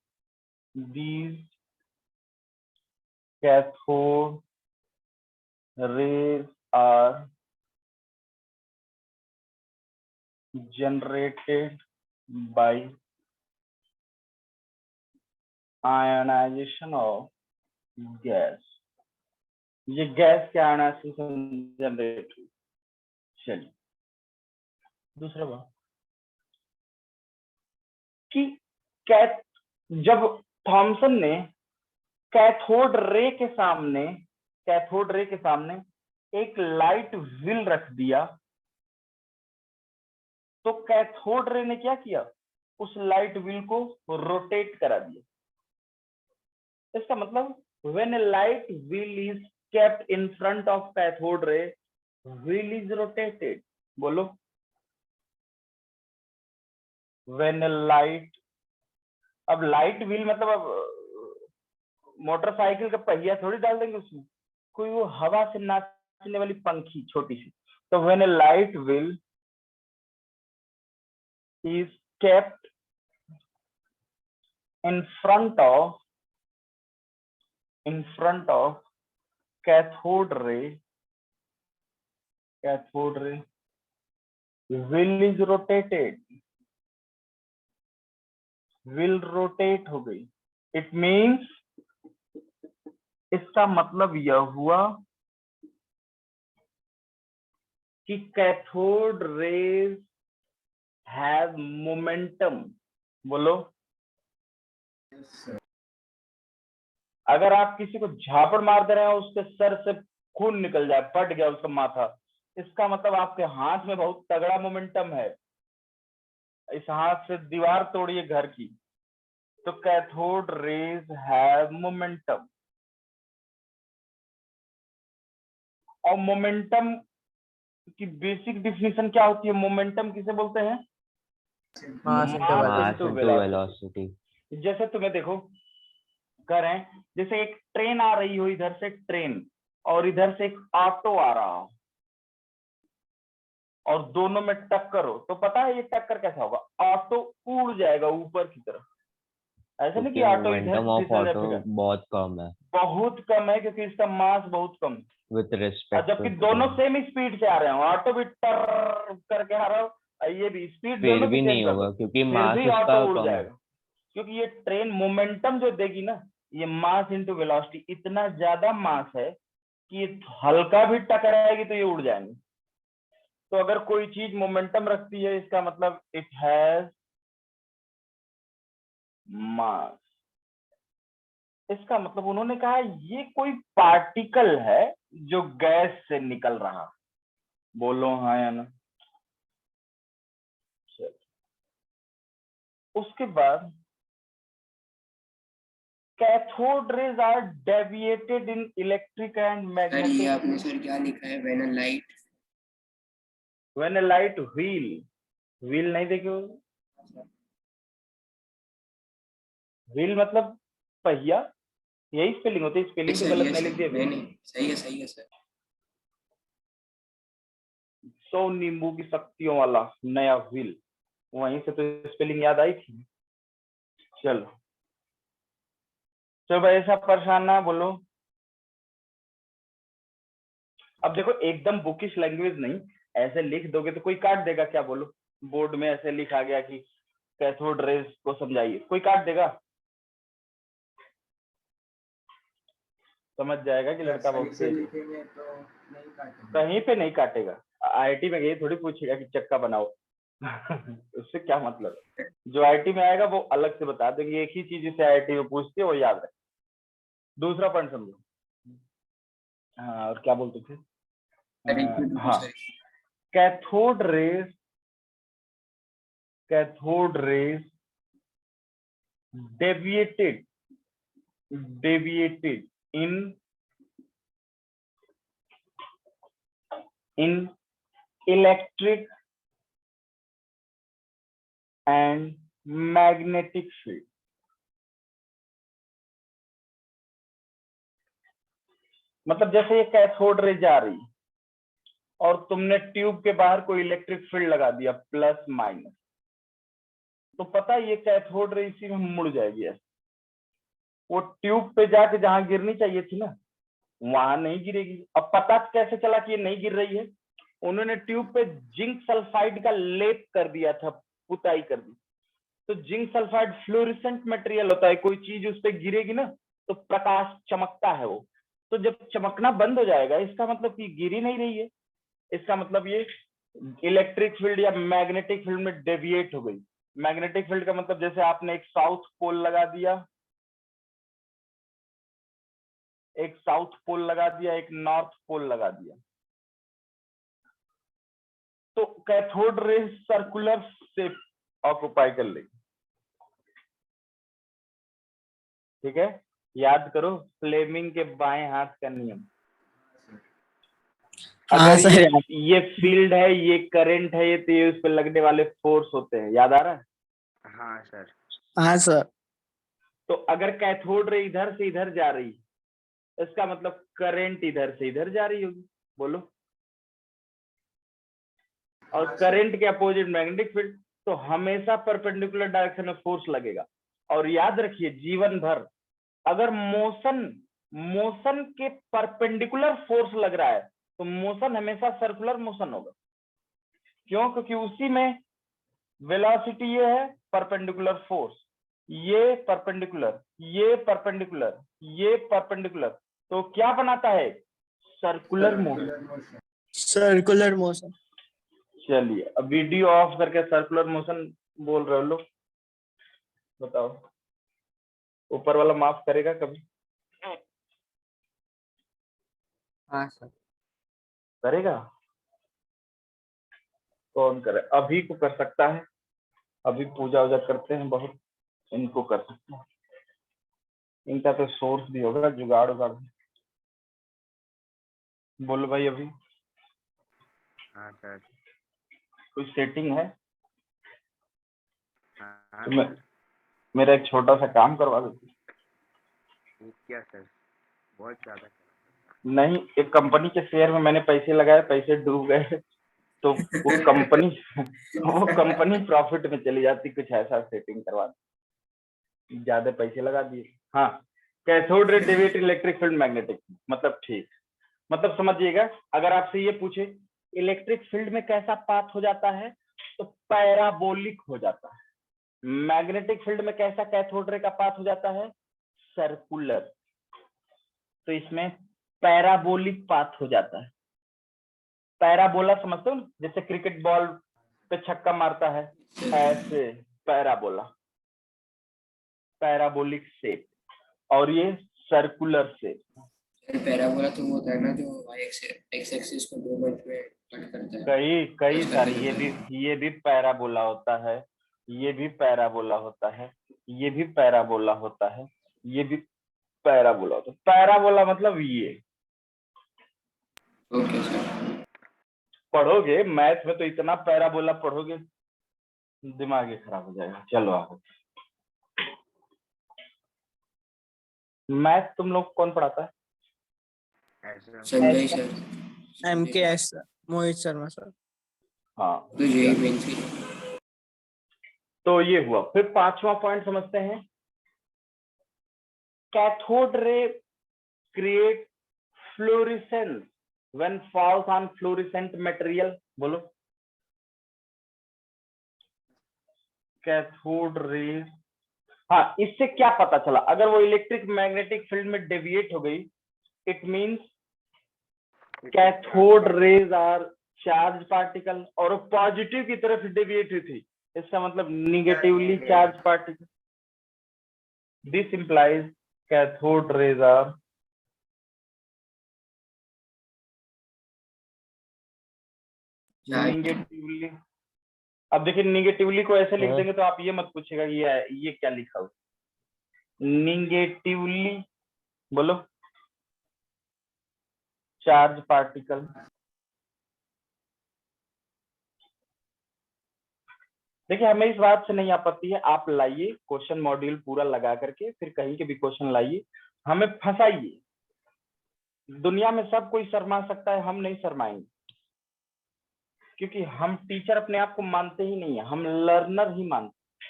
these cathode rays are generated by ionization of gas। ये gas के ionisation generate हुई। चलिए दूसरा बात कि जब थॉमसन ने कैथोड रे के सामने एक लाइट व्हील रख दिया, तो कैथोड रे ने क्या किया, उस लाइट व्हील को रोटेट करा दिया। इसका मतलब when A light wheel is kept in front of cathode ray, wheel is rotated. बोलो। व्हेन ए लाइट, अब लाइट व्हील मतलब अब मोटरसाइकिल का पहिया थोड़ी डाल देंगे उसमें, कोई वो हवा से नाचने वाली पंखी छोटी सी। तो when A light wheel is kept in front of cathode ray, will is rotated, will rotate हो गई। इट मीन्स इसका मतलब यह हुआ कि कैथोड रेज हैव मोमेंटम। बोलो, अगर आप किसी को झापड़ मार दे रहे हो, उसके सर से खून निकल जाए, फट गया उसका माथा, इसका मतलब आपके हाथ में बहुत तगड़ा मोमेंटम है, इस हाथ से दीवार तोड़िए घर की। तो कैथोड रेज हैव मोमेंटम। और मोमेंटम की बेसिक डिफिनीशन क्या होती है? मोमेंटम किसे बोलते हैं? मास into velocity। जैसे तुम्हें देखो कर रहे हैं, जैसे एक ट्रेन आ रही हो, इधर से ट्रेन और इधर से एक ऑटो आ रहा हो, और दोनों में टक्कर हो, तो पता है ये टक्कर कैसा होगा? ऑटो उड़ जाएगा ऊपर की तरफ। ऐसा नहीं कि ऑटो इधर बहुत कम है, बहुत कम है, क्योंकि इसका मास बहुत कम है। विद रिस्पेक्ट, जबकि दोनों सेम स्पीड से आ रहे हो, ऑटो भी टर करके आ रहा हो, ये भी स्पीड फिर दोनों भी नहीं होगा क्योंकि मास भी इसका ऑटो उड़ कम है। जाएगा। क्योंकि ये ट्रेन मोमेंटम जो देगी ना, ये मास इनटू वेलोसिटी, इतना ज्यादा मास है कि हल्का भी टकराएगी तो ये उड़ जाएंगे। तो अगर कोई चीज मोमेंटम रखती है, इसका मतलब इट हैज मास। इसका मतलब उन्होंने कहा ये कोई पार्टिकल है जो गैस से निकल रहा। बोलो हाँ या ना। उसके बाद cathode rays are deviated in electric and sir ये मैग्नेटिक। आपने सर क्या लिखा है? When a light wheel, wheel नहीं देखे हो? व्हील मतलब पहिया, यही स्पेलिंग होती है, स्पेलिंग तो गलत नहीं लिख दिया। नहीं सही है सर। 100 नींबू की शक्तियों वाला नया व्हील, वहीं से तो स्पेलिंग याद आई थी। चलो भाई, ऐसा परेशान ना बोलो। अब देखो एकदम बुकिश लैंग्वेज नहीं, ऐसे लिख दोगे तो कोई काट देगा क्या? बोलो, बोर्ड में ऐसे लिखा गया कि कैथोड रेज को समझाइए, कोई काट देगा? समझ जाएगा कि लड़का बहुत तेज है। कहीं पे नहीं काटेगा। आईआईटी में गई थोड़ी पूछेगा कि चक्का बनाओ। उससे क्या मतलब है? जो आईआईटी में आएगा वो अलग से बता देंगे, एक ही चीज से आईआईटी में पूछती है, वो याद रहे। दूसरा पॉइंट समझो। हाँ, और क्या बोलते थे? हाँ, cathode rays deviated in electric and magnetic field। मतलब जैसे ये कैथोड रे जा रही और तुमने ट्यूब के बाहर कोई इलेक्ट्रिक फील्ड लगा दिया प्लस माइनस, तो पता है ये कैथोड रे इसी में मुड़ जाएगी ऐसे। वो ट्यूब पे जाके जहां गिरनी चाहिए थी ना, वहां नहीं गिरेगी। अब पता कैसे चला कि ये नहीं गिर रही है? उन्होंने ट्यूब पे जिंक सल्फाइड का लेप कर दिया था, पुताई कर दी। तो जिंक सल्फाइड फ्लोरेसेंट मटेरियल होता है, कोई चीज उस पर गिरेगी ना तो प्रकाश चमकता है वो। तो जब चमकना बंद हो जाएगा, इसका मतलब कि गिरी नहीं रही है, इसका मतलब ये इलेक्ट्रिक फील्ड या मैग्नेटिक फील्ड में डेविएट हो गई। मैग्नेटिक फील्ड का मतलब जैसे आपने एक साउथ पोल लगा दिया, एक साउथ पोल लगा दिया, एक नॉर्थ पोल लगा दिया, तो cathode rays circular shape occupy कर लेगी। ठीक है, याद करो फ्लेमिंग के बाएं हाथ का नियम। अगर ये फील्ड है, ये करंट है, ये तो ये उस पर लगने वाले फोर्स होते हैं। याद आ रहा है? हाँ सर। हाँ सर। तो अगर कैथोड रे इधर से इधर जा रही, इसका मतलब करंट इधर से इधर जा रही होगी। बोलो, और करंट के अपोजिट मैग्नेटिक फील्ड, तो हमेशा परपेंडिकुलर डायरेक्शन में फोर्स लगेगा। और याद रखिए जीवन भर अगर मोशन के परपेंडिकुलर फोर्स लग रहा है तो मोशन हमेशा सर्कुलर मोशन होगा। क्यों? क्योंकि उसी में वेलोसिटी ये है, परपेंडिकुलर फोर्स, ये परपेंडिकुलर, ये परपेंडिकुलर, ये परपेंडिकुलर, तो क्या बनाता है? Circular motion. Circular motion. चलिए अब वीडियो ऑफ करके सर्कुलर मोशन बोल रहे हो लोग, बताओ ऊपर वाला माफ करेगा कभी? हाँ सर। करेगा? कौन करे? अभी को कर सकता है, अभी पूजा वूजा करते हैं बहुत, इनको कर सकते हैं, इनका तो सोर्स भी होगा, जुगाड़ उगाड़ भी। बोलो भाई अभी हाँ सर। कुछ सेटिंग है हाँ तो सर। मेरा एक छोटा सा काम करवा देती? क्या सर? बहुत ज्यादा। नहीं, एक कंपनी के शेयर में मैंने पैसे लगाए, पैसे डूब गए, तो वो कंपनी प्रॉफिट में चली जाती, कुछ ऐसा सेटिंग करवा दी, ज्यादा पैसे लगा दिए। हाँ, cathode ray deviate electric field magnetic, मतलब ठीक, मतलब समझिएगा, अगर आपसे ये पूछे इलेक्ट्रिक फील्ड में कैसा पाथ हो जाता है, तो पैराबोलिक हो जाता है। मैग्नेटिक फील्ड में कैसा कैथोड रे का पाथ हो जाता है? सर्कुलर। तो इसमें पैराबोलिक पाथ हो जाता है। पैराबोला समझते हो ना, जैसे क्रिकेट बॉल पे छक्का मारता है, ऐसे पैराबोला, पैराबोलिक शेप, और ये सर्कुलर शेप। पैराबोला तो वो होता है ना जो एक्स एक्सिस को दो बार पे कट करता है। कई कट सारे, करके ये भी पैराबोला होता है, ये भी पैराबोला होता है, ये भी पैराबोला होता है, ये भी पैराबोला होता है। पैराबोला मतलब ये ओके सर। पढ़ोगे मैथ में तो इतना पैराबोला पढ़ोगे दिमाग ही खराब हो जाएगा। चलो आगे, मैथ तुम लोग कौन पढ़ाता है? Sanjay sir. MKS Mohit Sharma sir. हाँ, तो यही मेन थी। तो ये हुआ। फिर पांचवा पॉइंट समझते हैं, cathode ray create fluorescence when falls on fluorescent material. बोलो, कैथोड रे, हाँ, इससे क्या पता चला? अगर वो इलेक्ट्रिक मैग्नेटिक फील्ड में डेविएट हो गई, it means cathode rays are charge particle, और वो पॉजिटिव की तरफ डेविएट हुई थी, इसका मतलब negatively charge particle. This implies cathode rays are negatively. अब देखिए, निगेटिवली को ऐसे लिख देंगे तो आप ये मत पूछेगा ये क्या लिखा हो। निगेटिवली बोलो, चार्ज पार्टिकल। देखिए, हमें इस बात से नहीं आपत्ति है, आप लाइए क्वेश्चन मॉड्यूल पूरा लगा करके, फिर कहीं के भी क्वेश्चन लाइए, हमें फंसाइए। दुनिया में सब कोई शर्मा सकता है, हम नहीं शर्माएंगे, क्योंकि हम टीचर अपने आप को मानते ही नहीं है, हम लर्नर ही मानते।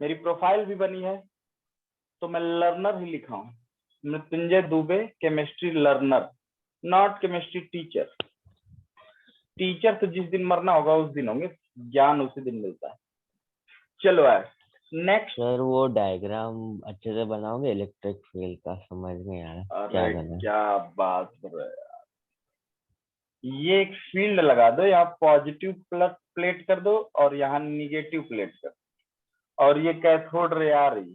मेरी प्रोफाइल भी बनी है तो मैं लर्नर ही लिखा हूँ, Mrityunjay Dubey chemistry learner, not chemistry teacher. Teacher तो जिस दिन मरना होगा उस दिन होंगे, ज्ञान उसी दिन मिलता है। चलो यार, नेक्स्ट। सर वो डायग्राम अच्छे से बनाओगे इलेक्ट्रिक फील्ड का? समझ नहीं आ रहा क्या अरे करना है। क्या बात कर रहे हैं यार, ये एक फील्ड लगा दो, यहाँ पॉजिटिव प्लस प्लेट कर दो और यहाँ निगेटिव प्लेट कर दो, और ये कैथोड रे आ रही,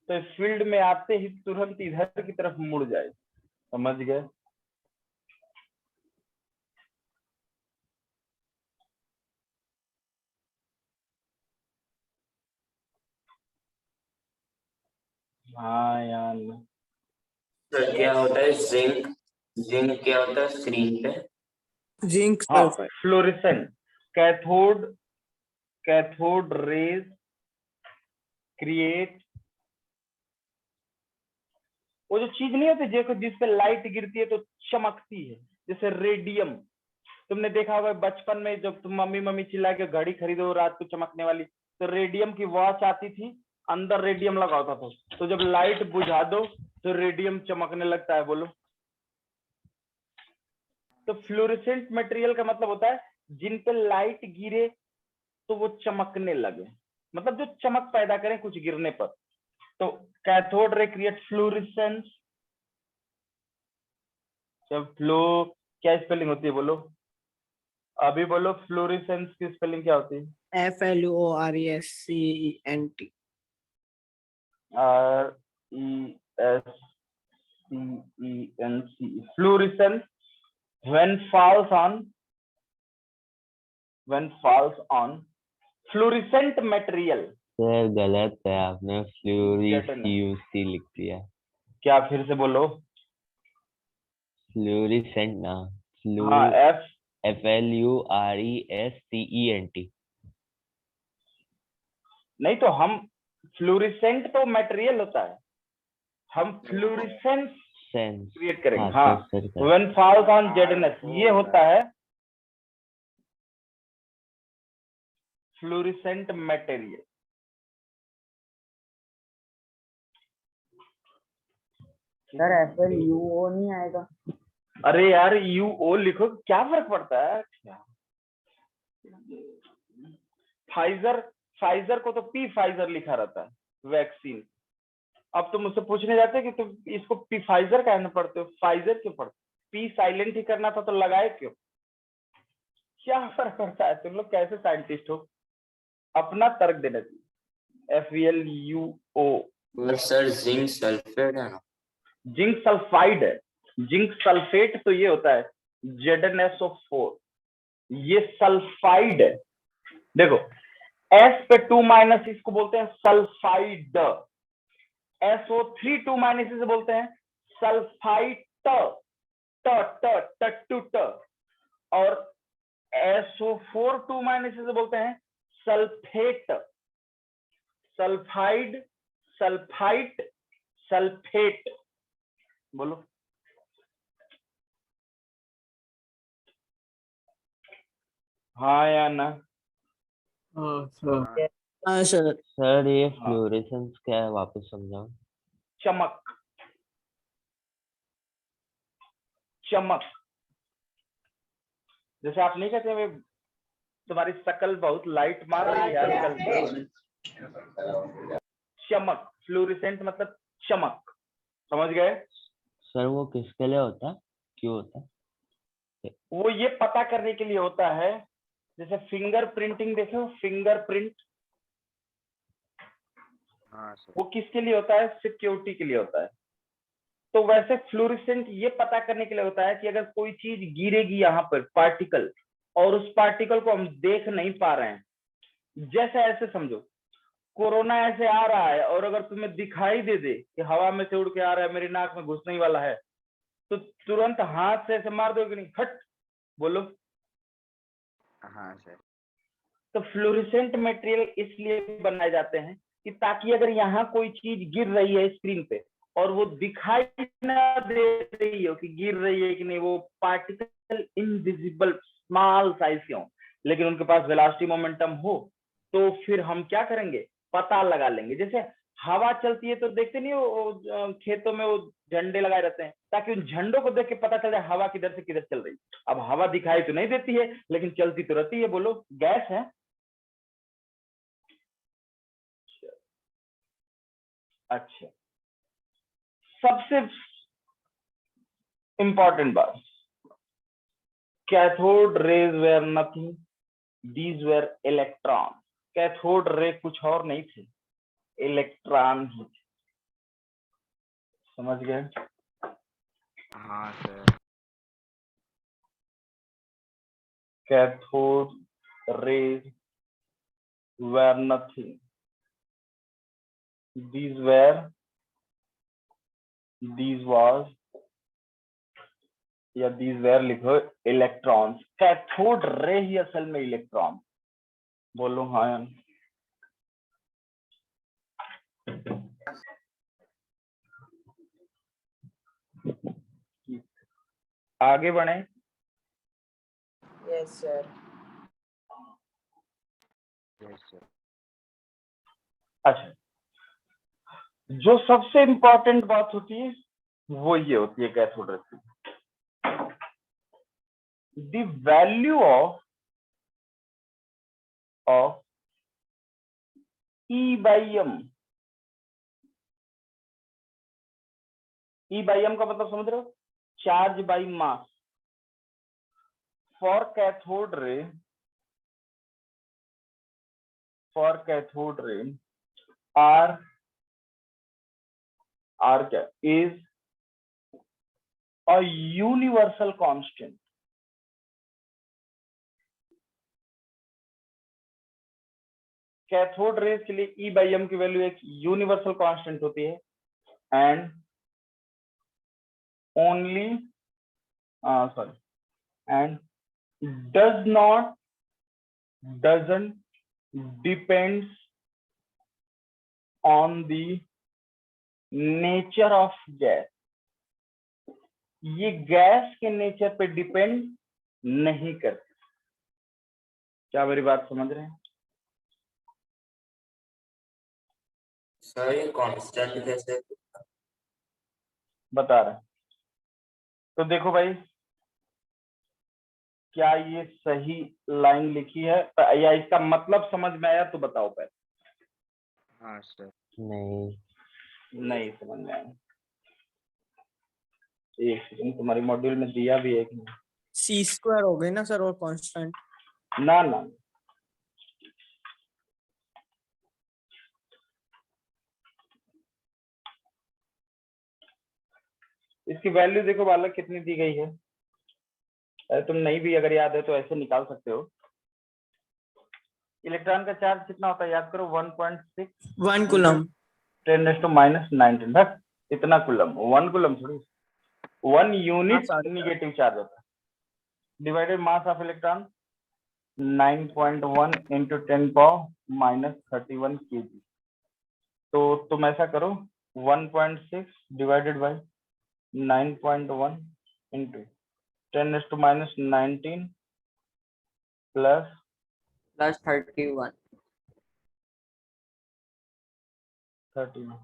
तो इस फील्ड में आते ही तुरंत इधर की तरफ मुड़ जाए। समझ गए? हाँ यार, सर क्या होता है जिंक? जिंक क्या होता है स्क्रीन पे? जिंक हाँ, sulphide. Fluorescent cathode rays create, वो जो चीज नहीं होती देखो जिस पे लाइट गिरती है तो चमकती है, जैसे रेडियम। तुमने देखा होगा बचपन में जब तुम मम्मी चिल्ला के घड़ी खरीदो रात को चमकने वाली, तो रेडियम की वॉच आती थी, अंदर रेडियम लगा होता था, तो जब लाइट बुझा दो तो रेडियम चमकने लगता है। बोलो, तो फ्लोरेसेंट मटेरियल का मतलब होता है जिन पे लाइट गिरे तो वो चमकने लगे, मतलब जो चमक पैदा करें कुछ गिरने पर। तो कैथोड रे क्रिएट फ्लोरेसेंस। जब फ्लो क्या स्पेलिंग होती है बोलो, अभी बोलो, फ्लोरेसेंस की स्पेलिंग क्या होती है? FLORESCENT। RESCENC, fluorescence when falls on fluorescent material। Sir गलत है, आपने Deaden। फ्लोरिस्यूसी लिख दिया। क्या फिर से बोलो? फ्लोरिसेंट ना, हाँ, FLURESCENT। नहीं तो हम फ्लोरिसेंट तो मटेरियल होता है, हम फ्लोरिसेंस सेंस क्रिएट करेंगे। हाँ हाँ, sir sir when falls on ZNS ये होता है फ्लोरिसेंट मटेरियल। सर FLUO नहीं आएगा? अरे यार UO लिखो, क्या फर्क पड़ता है? फाइजर को तो पी फाइजर लिखा रहता है, वैक्सीन। अब तुम मुझसे पूछने जाते हो कि तुम इसको पी फाइजर कहना पढ़ते हो, फाइजर क्यों पढ़ते हो? पी साइलेंट ही करना था तो लगाए क्यों? क्या फर्क पड़ता है? तुम लोग कैसे साइंटिस्ट हो? अपना तर्क देना चाहिए। FELUO और सर जिंक सल्फेट है ना? जिंक सल्फाइड है। जिंक सल्फेट तो ये होता है ZnSO4, ये सल्फाइड है। देखो S पे 2- इसको बोलते हैं सल्फाइड, SO3 2- से बोलते हैं सल्फाइड, ट और SO4 2- से बोलते हैं सल्फेट। Sulphide, sulphite, sulphate. बोलो। हाँ या ना? हाँ सर। हाँ हाँ सर। सर ये हाँ। फ्लोरेसेंस क्या है, वापस समझाओ। चमक, चमक। जैसे आप नहीं कहते वे तुम्हारी शक्ल बहुत लाइट मार रही है आजकल। चमक, फ्लोरेसेंट मतलब चमक, समझ गए? सर वो किसके लिए होता है, क्यों होता है? वो ये पता करने के लिए होता है, जैसे फिंगर प्रिंटिंग देखो, फिंगरप्रिंट, हाँ सर। वो किसके लिए होता है? सिक्योरिटी के लिए होता है। तो वैसे फ्लोरेसेंट ये पता करने के लिए होता है कि अगर कोई चीज गिरेगी यहाँ पर, पार्टिकल, और उस पार्टिकल को हम देख नहीं पा रहे हैं, जैसे ऐसे समझो कोरोना ऐसे आ रहा है और अगर तुम्हें दिखाई दे दे कि हवा में से उड़ के आ रहा है, मेरी नाक में घुसने ही वाला है, तो तुरंत हाथ से ऐसे मार दोगे नहीं? हट, बोलो। हाँ सर। तो फ्लोरेसेंट मटेरियल इसलिए बनाए जाते हैं कि ताकि अगर यहाँ कोई चीज गिर रही है स्क्रीन पे और वो दिखाई ना दे रही हो कि गिर रही है कि नहीं, वो पार्टिकल इनविजिबल स्मॉल साइज के हो, लेकिन उनके पास वेलोसिटी मोमेंटम हो, तो फिर हम क्या करेंगे? पता लगा लेंगे। जैसे हवा चलती है तो देखते नहीं हो खेतों में वो झंडे लगाए रहते हैं, ताकि उन झंडों को देख के पता चल जाए हवा किधर से किधर चल रही है। अब हवा दिखाई तो नहीं देती है लेकिन चलती तो रहती है, बोलो। गैस है। अच्छा, सबसे इंपॉर्टेंट बात, cathode rays were nothing, these were electron. Cathode ray कुछ और नहीं थे, इलेक्ट्रॉन ही थे। समझ गए? हाँ सर। Cathode rays were nothing, these was या these were लिखो इलेक्ट्रॉन्स। कैथोड रे ही असल में इलेक्ट्रॉन। बोलो हाँ या नहीं? आगे बढ़े। Yes sir. Yes sir. अच्छा, जो सबसे इंपॉर्टेंट बात होती है वो ये होती है कैथोड रे की, the value of of E by M। E by M का मतलब समझ रहे हो, charge by mass. For cathode ray, R क्या is a universal constant। Cathode rays के लिए E by M की वैल्यू एक यूनिवर्सल कांस्टेंट होती है and only and doesn't depends on the nature of gas। ये गैस के नेचर पे डिपेंड नहीं करती। क्या मेरी बात समझ रहे हैं? सर ये कांस्टेंट कैसे? बता रहे हैं। तो देखो भाई, क्या ये सही लाइन लिखी है या इसका मतलब समझ में आया तो बताओ पहले। हाँ सर। नहीं समझ में आया। एक सेकंड, तुम्हारी मॉड्यूल में दिया भी है कि नहीं? सी स्क्वायर हो गई ना सर वो कांस्टेंट। ना ना, इसकी वैल्यू देखो बालक कितनी दी गई है। अरे तुम नहीं भी अगर याद है तो ऐसे निकाल सकते हो। इलेक्ट्रॉन का चार्ज कितना होता है याद करो, 1.6 1 कूलम 10⁻⁹ बस इतना कूलम। 1 कूलम थोड़ी, 1 यूनिट हाँ, निगेटिव चार्ज होता है। Divided mass of electron 9.1 into 10⁻31 kg। तो तुम ऐसा करो 1.6 डिवाइडेड बाय 9.1 into 10⁻⁹ प्लस 31। 31।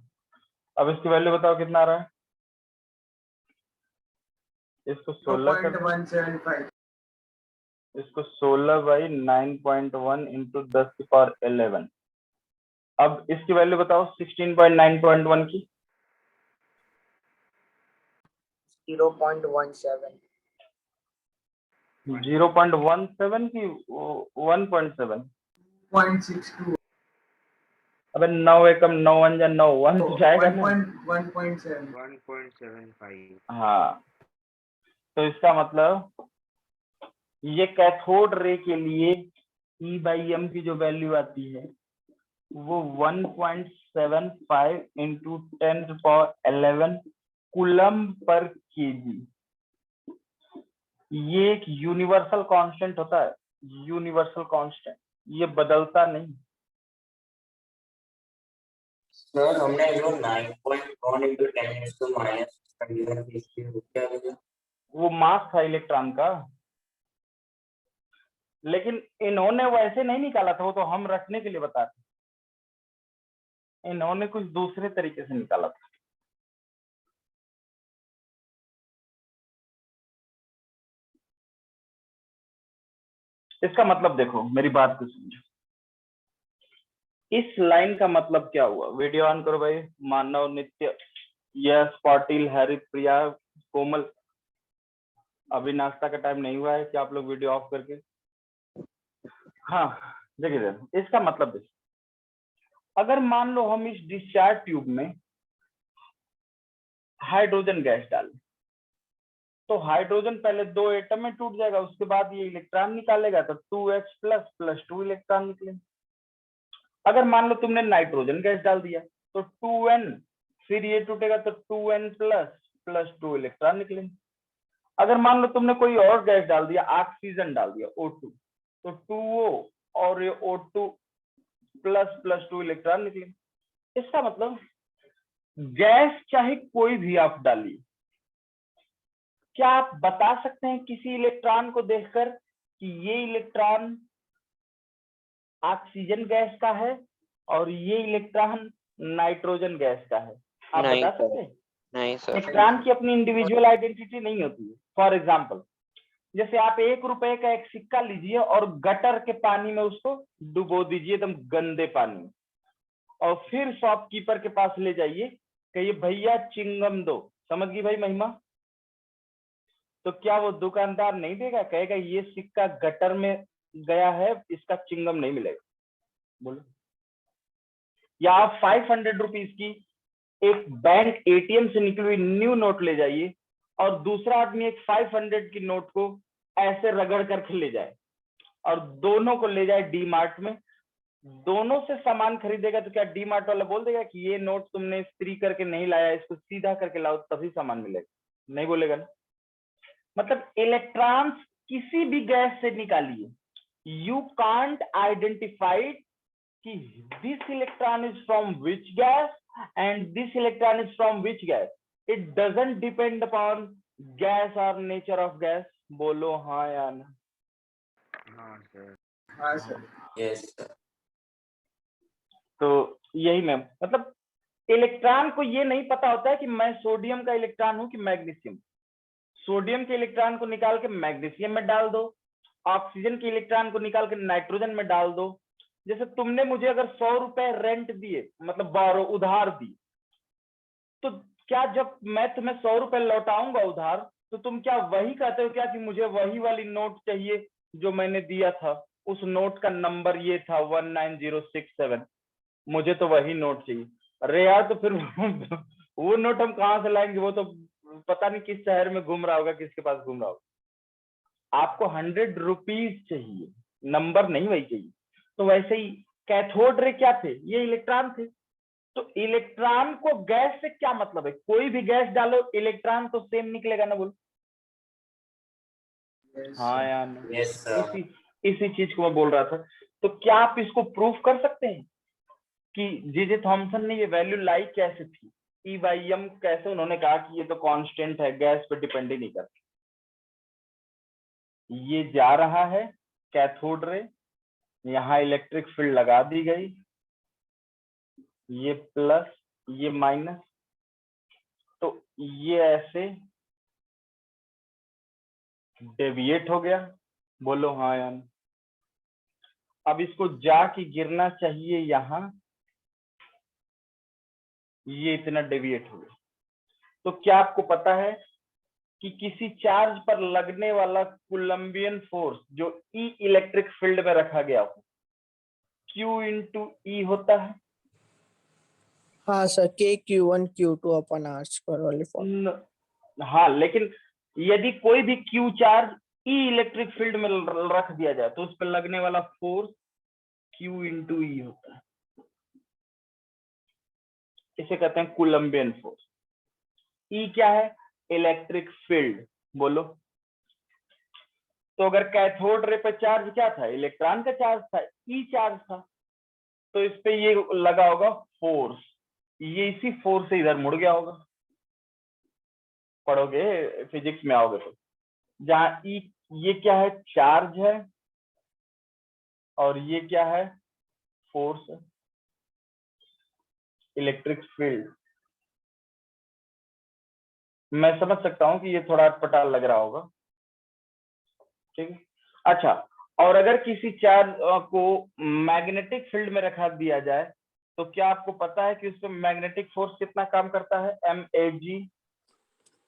अब इसकी वैल्यू बताओ कितना आ रहा है। इसको 16 कर, 175। इसको 16 बाई 9.1 into 10⁻11। अब इसकी वैल्यू बताओ 16.9.1 की। 0.17। 0.17 की 1.7। 0.62। अबे 9 एकम 9 अंजा 9 1 तो जाएगा ना। 1.7। 1.75। हाँ, तो इसका मतलब ये कैथोड रे के लिए E by M की जो वैल्यू आती है वो 1.75 into 10⁻11 कूलम पर केजी। ये एक यूनिवर्सल कांस्टेंट होता है, यूनिवर्सल कांस्टेंट, ये बदलता नहीं। सर हमने जो 9.1 into 10⁻⁻⁰ क्या है? वो मास था इलेक्ट्रॉन का, लेकिन इन्होंने वैसे नहीं निकाला था, वो तो हम रखने के लिए बताते। इन्होंने कुछ दूसरे तरीके से निकाला था। इसका मतलब देखो, मेरी बात को समझो। इस लाइन का मतलब क्या हुआ? वीडियो ऑन करो भाई। मानव, नित्य, यश, पाटिल, हरित, प्रिया, कोमल। अभी नाश्ता का टाइम नहीं हुआ है कि आप लोग वीडियो ऑफ करके। हाँ देखिए, इसका मतलब देखिए, अगर मान लो हम इस डिस्चार्ज ट्यूब में हाइड्रोजन गैस डालें, तो हाइड्रोजन पहले 2 एटम में टूट जाएगा, उसके बाद ये इलेक्ट्रॉन निकालेगा तो 2H प्लस 2 इलेक्ट्रॉन निकलेंगे। अगर मान लो तुमने नाइट्रोजन गैस डाल दिया तो 2N, फिर ये टूटेगा तो 2N प्लस 2 इलेक्ट्रॉन निकलेंगे। अगर मान लो तुमने कोई और गैस डाल दिया, ऑक्सीजन डाल दिया O2, तो 2O और ये O2 प्लस 2 इलेक्ट्रॉन निकलेंगे। इसका मतलब गैस चाहे कोई भी आप डालिए, क्या आप बता सकते हैं किसी इलेक्ट्रॉन को देखकर कि ये इलेक्ट्रॉन ऑक्सीजन गैस का है और ये इलेक्ट्रॉन नाइट्रोजन गैस का है? आप नहीं बता सर। सकते हैं? नहीं सर। इलेक्ट्रॉन की अपनी इंडिविजुअल आइडेंटिटी नहीं होती है। फॉर एग्जाम्पल, जैसे आप 1 रुपए का एक सिक्का लीजिए और गटर के पानी में उसको डुबो दीजिए, एकदम गंदे पानी में, और फिर शॉपकीपर के पास ले जाइए, कहिए भैया चिंगम दो। समझ गई भाई महिमा? तो क्या वो दुकानदार नहीं देगा? कहेगा ये सिक्का गटर में गया है, इसका चिंगम नहीं मिलेगा। बोलो। या आप 500 रुपीज की एक बैंक एटीएम से निकली हुई न्यू नोट ले जाइए और दूसरा आदमी एक 500 की नोट को ऐसे रगड़ करके ले जाए और दोनों को ले जाए डी मार्ट में, दोनों से सामान खरीदेगा, तो क्या डी मार्ट वाला बोल देगा कि ये नोट तुमने इस्त्री करके नहीं लाया, इसको सीधा करके लाओ तभी सामान मिलेगा? नहीं बोलेगा ना। मतलब इलेक्ट्रॉन्स किसी भी गैस से निकालिए, यू कांट आइडेंटिफाई कि this electron is from which gas and this electron is from which gas. It doesn't depend upon gas or nature of gas. बोलो हाँ या ना? हाँ सर। हाँ सर। Yes sir. तो यही मैम, मतलब इलेक्ट्रॉन को ये नहीं पता होता है कि मैं सोडियम का इलेक्ट्रॉन हूं कि मैग्नीशियम। सोडियम के इलेक्ट्रॉन को निकाल के मैग्नीशियम में डाल दो, ऑक्सीजन के इलेक्ट्रॉन को निकाल के नाइट्रोजन में डाल दो। जैसे तुमने मुझे अगर 100 रुपए रेंट दिए, मतलब बारो उधार दी, तो क्या जब मैं तुम्हें 100 रुपए लौटाऊंगा उधार, तो तुम क्या वही कहते हो क्या कि मुझे वही वाली नोट चाहिए जो मैंने दिया था, उस नोट का नंबर ये था 19067, मुझे तो वही नोट चाहिए? अरे यार, तो फिर वो नोट हम कहाँ से लाएंगे? वो तो पता नहीं किस शहर में घूम रहा होगा, किसके पास घूम रहा होगा। आपको 100 रुपीज चाहिए, नंबर नहीं वही चाहिए। तो वैसे ही कैथोड रे क्या थे? ये इलेक्ट्रॉन थे। तो इलेक्ट्रॉन को गैस से क्या मतलब है? कोई भी गैस डालो इलेक्ट्रॉन तो सेम निकलेगा ना? बोलो हाँ यार। Yes sir. इसी चीज को मैं बोल रहा था। तो क्या आप इसको प्रूफ कर सकते हैं कि जे थॉमसन ने ये वैल्यू लाई कैसे थी? ई बाई एम कैसे उन्होंने कहा कि ये तो कांस्टेंट है, गैस पे डिपेंड ही नहीं करता। ये जा रहा है कैथोड रे, यहाँ इलेक्ट्रिक फील्ड लगा दी गई, ये प्लस ये माइनस, तो ये ऐसे डेविएट हो गया। बोलो हाँ या ना? अब इसको जाके गिरना चाहिए यहाँ, ये इतना डेविएट हो गया। तो क्या आपको पता है कि किसी चार्ज पर लगने वाला कूलम्बियन फोर्स जो ई इलेक्ट्रिक फील्ड में रखा गया हो, Q इंटू ई होता है? हाँ सर, Q1 Q2 अपन R स्क्वायर वाली फॉर्म। हाँ, लेकिन यदि कोई भी Q चार्ज ई इलेक्ट्रिक फील्ड में रख दिया जाए तो उस पर लगने वाला फोर्स Q इंटू ई होता है। इसे कहते हैं कूलम्बियन फोर्स। ई क्या है? Electric field. बोलो। तो अगर कैथोड रे पे चार्ज क्या था? इलेक्ट्रॉन का चार्ज था, ई चार्ज था, तो इस पे ये लगा होगा फोर्स, ये इसी फोर्स से इधर मुड़ गया होगा। पढ़ोगे फिजिक्स में आओगे तो, जहां ई ये क्या है? चार्ज है, और ये क्या है? फोर्स है, इलेक्ट्रिक फील्ड। मैं समझ सकता हूं कि ये थोड़ा अटपटा लग रहा होगा, ठीक है। अच्छा, और अगर किसी चार्ज को मैग्नेटिक फील्ड में रखा दिया जाए तो क्या आपको पता है कि उसमें मैग्नेटिक फोर्स कितना काम करता है? MAG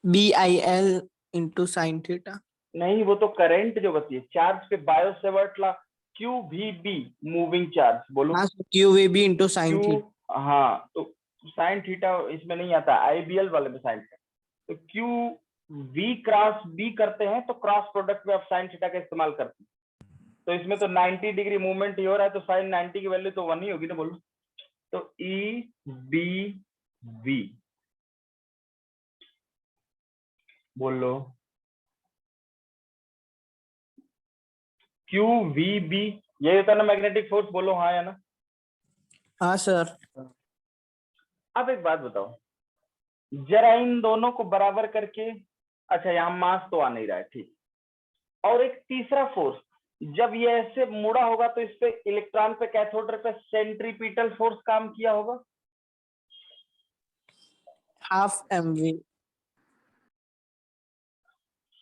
BIL into sine theta. नहीं, वो तो करंट जो बची है। चार्ज पे बायो सेवर्ट ला QVB मूविंग चार्ज। बोलो। हाँ, QVB into sine Q, theta. हाँ, तो साइन थीटा इसमें नहीं आता, IBL वाले में साइन थीटा। तो QV क्रॉस B करते हैं तो क्रॉस प्रोडक्ट में आप साइन थीटा का इस्तेमाल करते हैं। तो इसमें तो 90 डिग्री मूवमेंट ही हो रहा है, तो साइन 90 की वैल्यू तो 1 ही होगी ना? बोलो। तो EBV बोलो। QVB यही होता है ना मैग्नेटिक फोर्स? बोलो हाँ या ना? हाँ सर। अब एक बात बताओ जरा, इन दोनों को बराबर करके, अच्छा यहाँ मास तो आ नहीं रहा है, ठीक। और एक तीसरा फोर्स, जब ये ऐसे मुड़ा होगा तो इस पे इलेक्ट्रॉन पे कैथोड पे सेंट्रीपिटल फोर्स काम किया होगा। Half MV।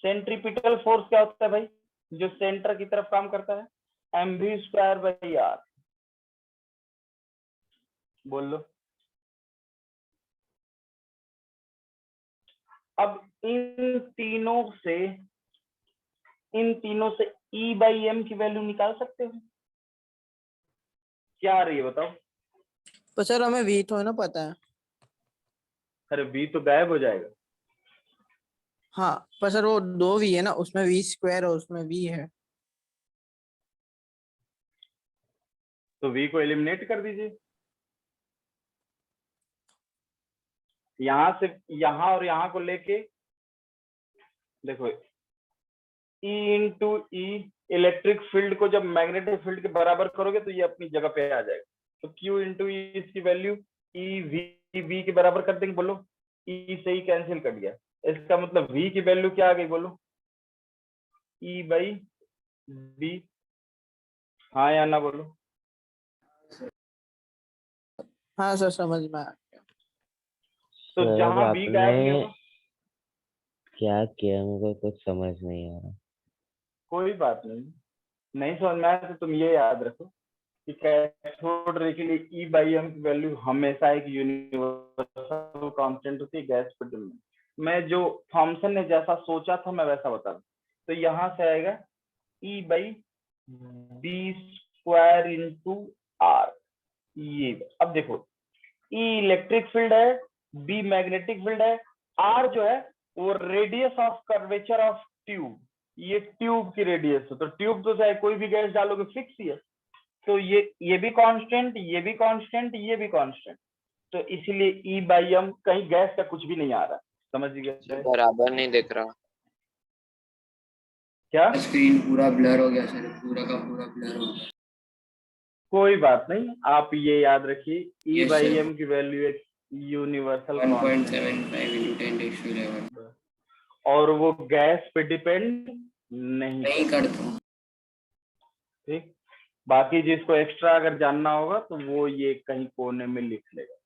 सेंट्रीपिटल फोर्स क्या होता है भाई, जो सेंटर की तरफ काम करता है, mv²/r। बोल लो। अब इन तीनों से E/m की वैल्यू निकाल सकते हो? क्या आ रही है बताओ? पर सर हमें v तो है ना पता है। अरे v तो गायब हो जाएगा। हाँ पर सर वो 2v है ना, उसमें v² और उसमें v है। तो v को एलिमिनेट कर दीजिए। यहां से यहां और यहां को लेके देखो, E इंटू ई, इलेक्ट्रिक फील्ड को जब मैग्नेटिक फील्ड के बराबर करोगे तो ये अपनी जगह पे आ जाएगा। तो Q इंटू ई, इसकी वैल्यू ई वी के बराबर कर देंगे। बोलो, ई से ही कैंसिल कर दिया, इसका मतलब V की वैल्यू क्या आ गई? बोलो, E/b। हाँ या ना बोलो। हाँ सर समझ में आ गया। तो सर जहां V गायब नहीं आपने होगा, क्या किया, मुझे कुछ समझ नहीं आ रहा। कोई बात नहीं समझ में आया तो तुम ये याद रखो कि कैथोड रे के लिए E/m की वैल्यू हमेशा एक यूनिवर्सल कांस्टेंट होती है गैस फिल्म में। मैं जो थॉमसन ने जैसा सोचा था मैं वैसा बता रहा हूँ। तो यहाँ से आएगा E/b² इंटू r। ये अब देखो, E इलेक्ट्रिक फील्ड है, B मैग्नेटिक फील्ड है, R जो है वो radius of curvature of tube, ये ट्यूब की रेडियस है। तो ट्यूब तो चाहे कोई भी गैस डालोगे फिक्स ही है, तो ये भी कांस्टेंट, ये भी कांस्टेंट, ये भी कांस्टेंट। तो इसीलिए E/m कहीं गैस का कुछ भी नहीं आ रहा। समझ गए? बराबर नहीं दिख रहा। क्या? स्क्रीन पूरा ब्लर हो गया सर, पूरा का पूरा ब्लर हो गया। कोई बात नहीं, आप ये याद रखिए Yes, sir. E/m की वैल्यू एक यूनिवर्सल 1.75 into 10⁻11 और वो गैस पे डिपेंड नहीं नहीं करता। ठीक। बाकी जिसको एक्स्ट्रा अगर जानना होगा तो वो ये कहीं कोने में लिख लेगा,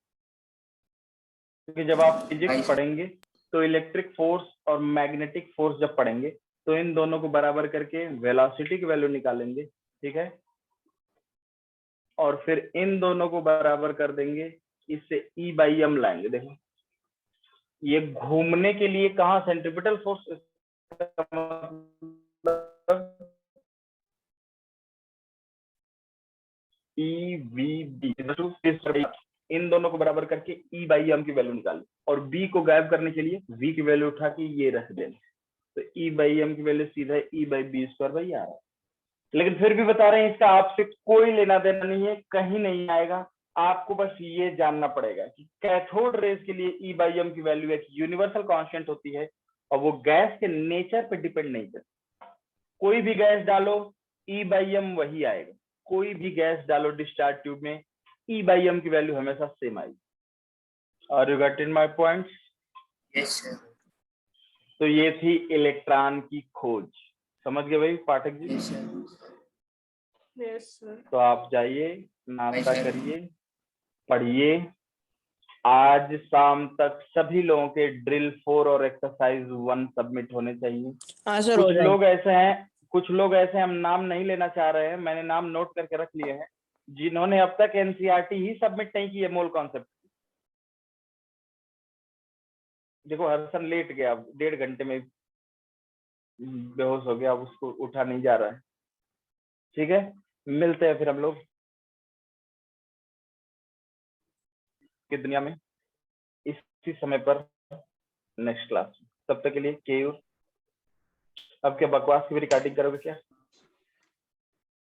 क्योंकि जब आप फिजिक्स पढ़ेंगे तो इलेक्ट्रिक फोर्स और मैग्नेटिक फोर्स जब पढ़ेंगे तो इन दोनों को बराबर करके वेलोसिटी की वैल्यू निकालेंगे, ठीक है, और फिर इन दोनों को बराबर कर देंगे, इससे E/m लाएंगे। देखो ये घूमने के लिए कहाँ सेंट्रीपिटल फोर्स, EVB इन दोनों को बराबर करके E/m की वैल्यू निकाली और B को गायब करने के लिए V की वैल्यू उठा के ये रख देना। तो E/m की वैल्यू सीधा E/b²/r। लेकिन फिर भी बता रहे हैं इसका आपसे कोई लेना देना नहीं है, कहीं नहीं आएगा। आपको बस ये जानना पड़ेगा कि कैथोड रेज के लिए E/m की वैल्यू एक यूनिवर्सल कांस्टेंट होती है और वो गैस के नेचर पे डिपेंड नहीं करती। कोई भी गैस डालो E/m वही आएगा, कोई भी गैस डालो डिस्चार्ज ट्यूब में E/m की वैल्यू हमेशा सेम आएगी। और you got in my points? Yes sir. तो ये थी इलेक्ट्रॉन की खोज। समझ गए भाई Pathak ji? Yes sir. Yes sir. तो आप जाइए, नाश्ता सर। करिए, पढ़िए। आज शाम तक सभी लोगों के ड्रिल 4 और एक्सरसाइज 1 सबमिट होने चाहिए। हाँ सर हो जाएगा। कुछ लोग ऐसे हम नाम नहीं लेना चाह रहे हैं, मैंने नाम नोट करके रख लिए हैं, जिन्होंने अब तक एनसीईआरटी ही सबमिट नहीं की है मोल कॉन्सेप्ट। देखो हर्षन लेट गया, 1.5 घंटे में बेहोश हो गया, अब उसको उठा नहीं जा रहा है। ठीक है, मिलते हैं फिर हम लोग की दुनिया में इसी समय पर नेक्स्ट क्लास। तब तक के लिए केयू। अब क्या बकवास की भी रिकॉर्डिंग करोगे क्या?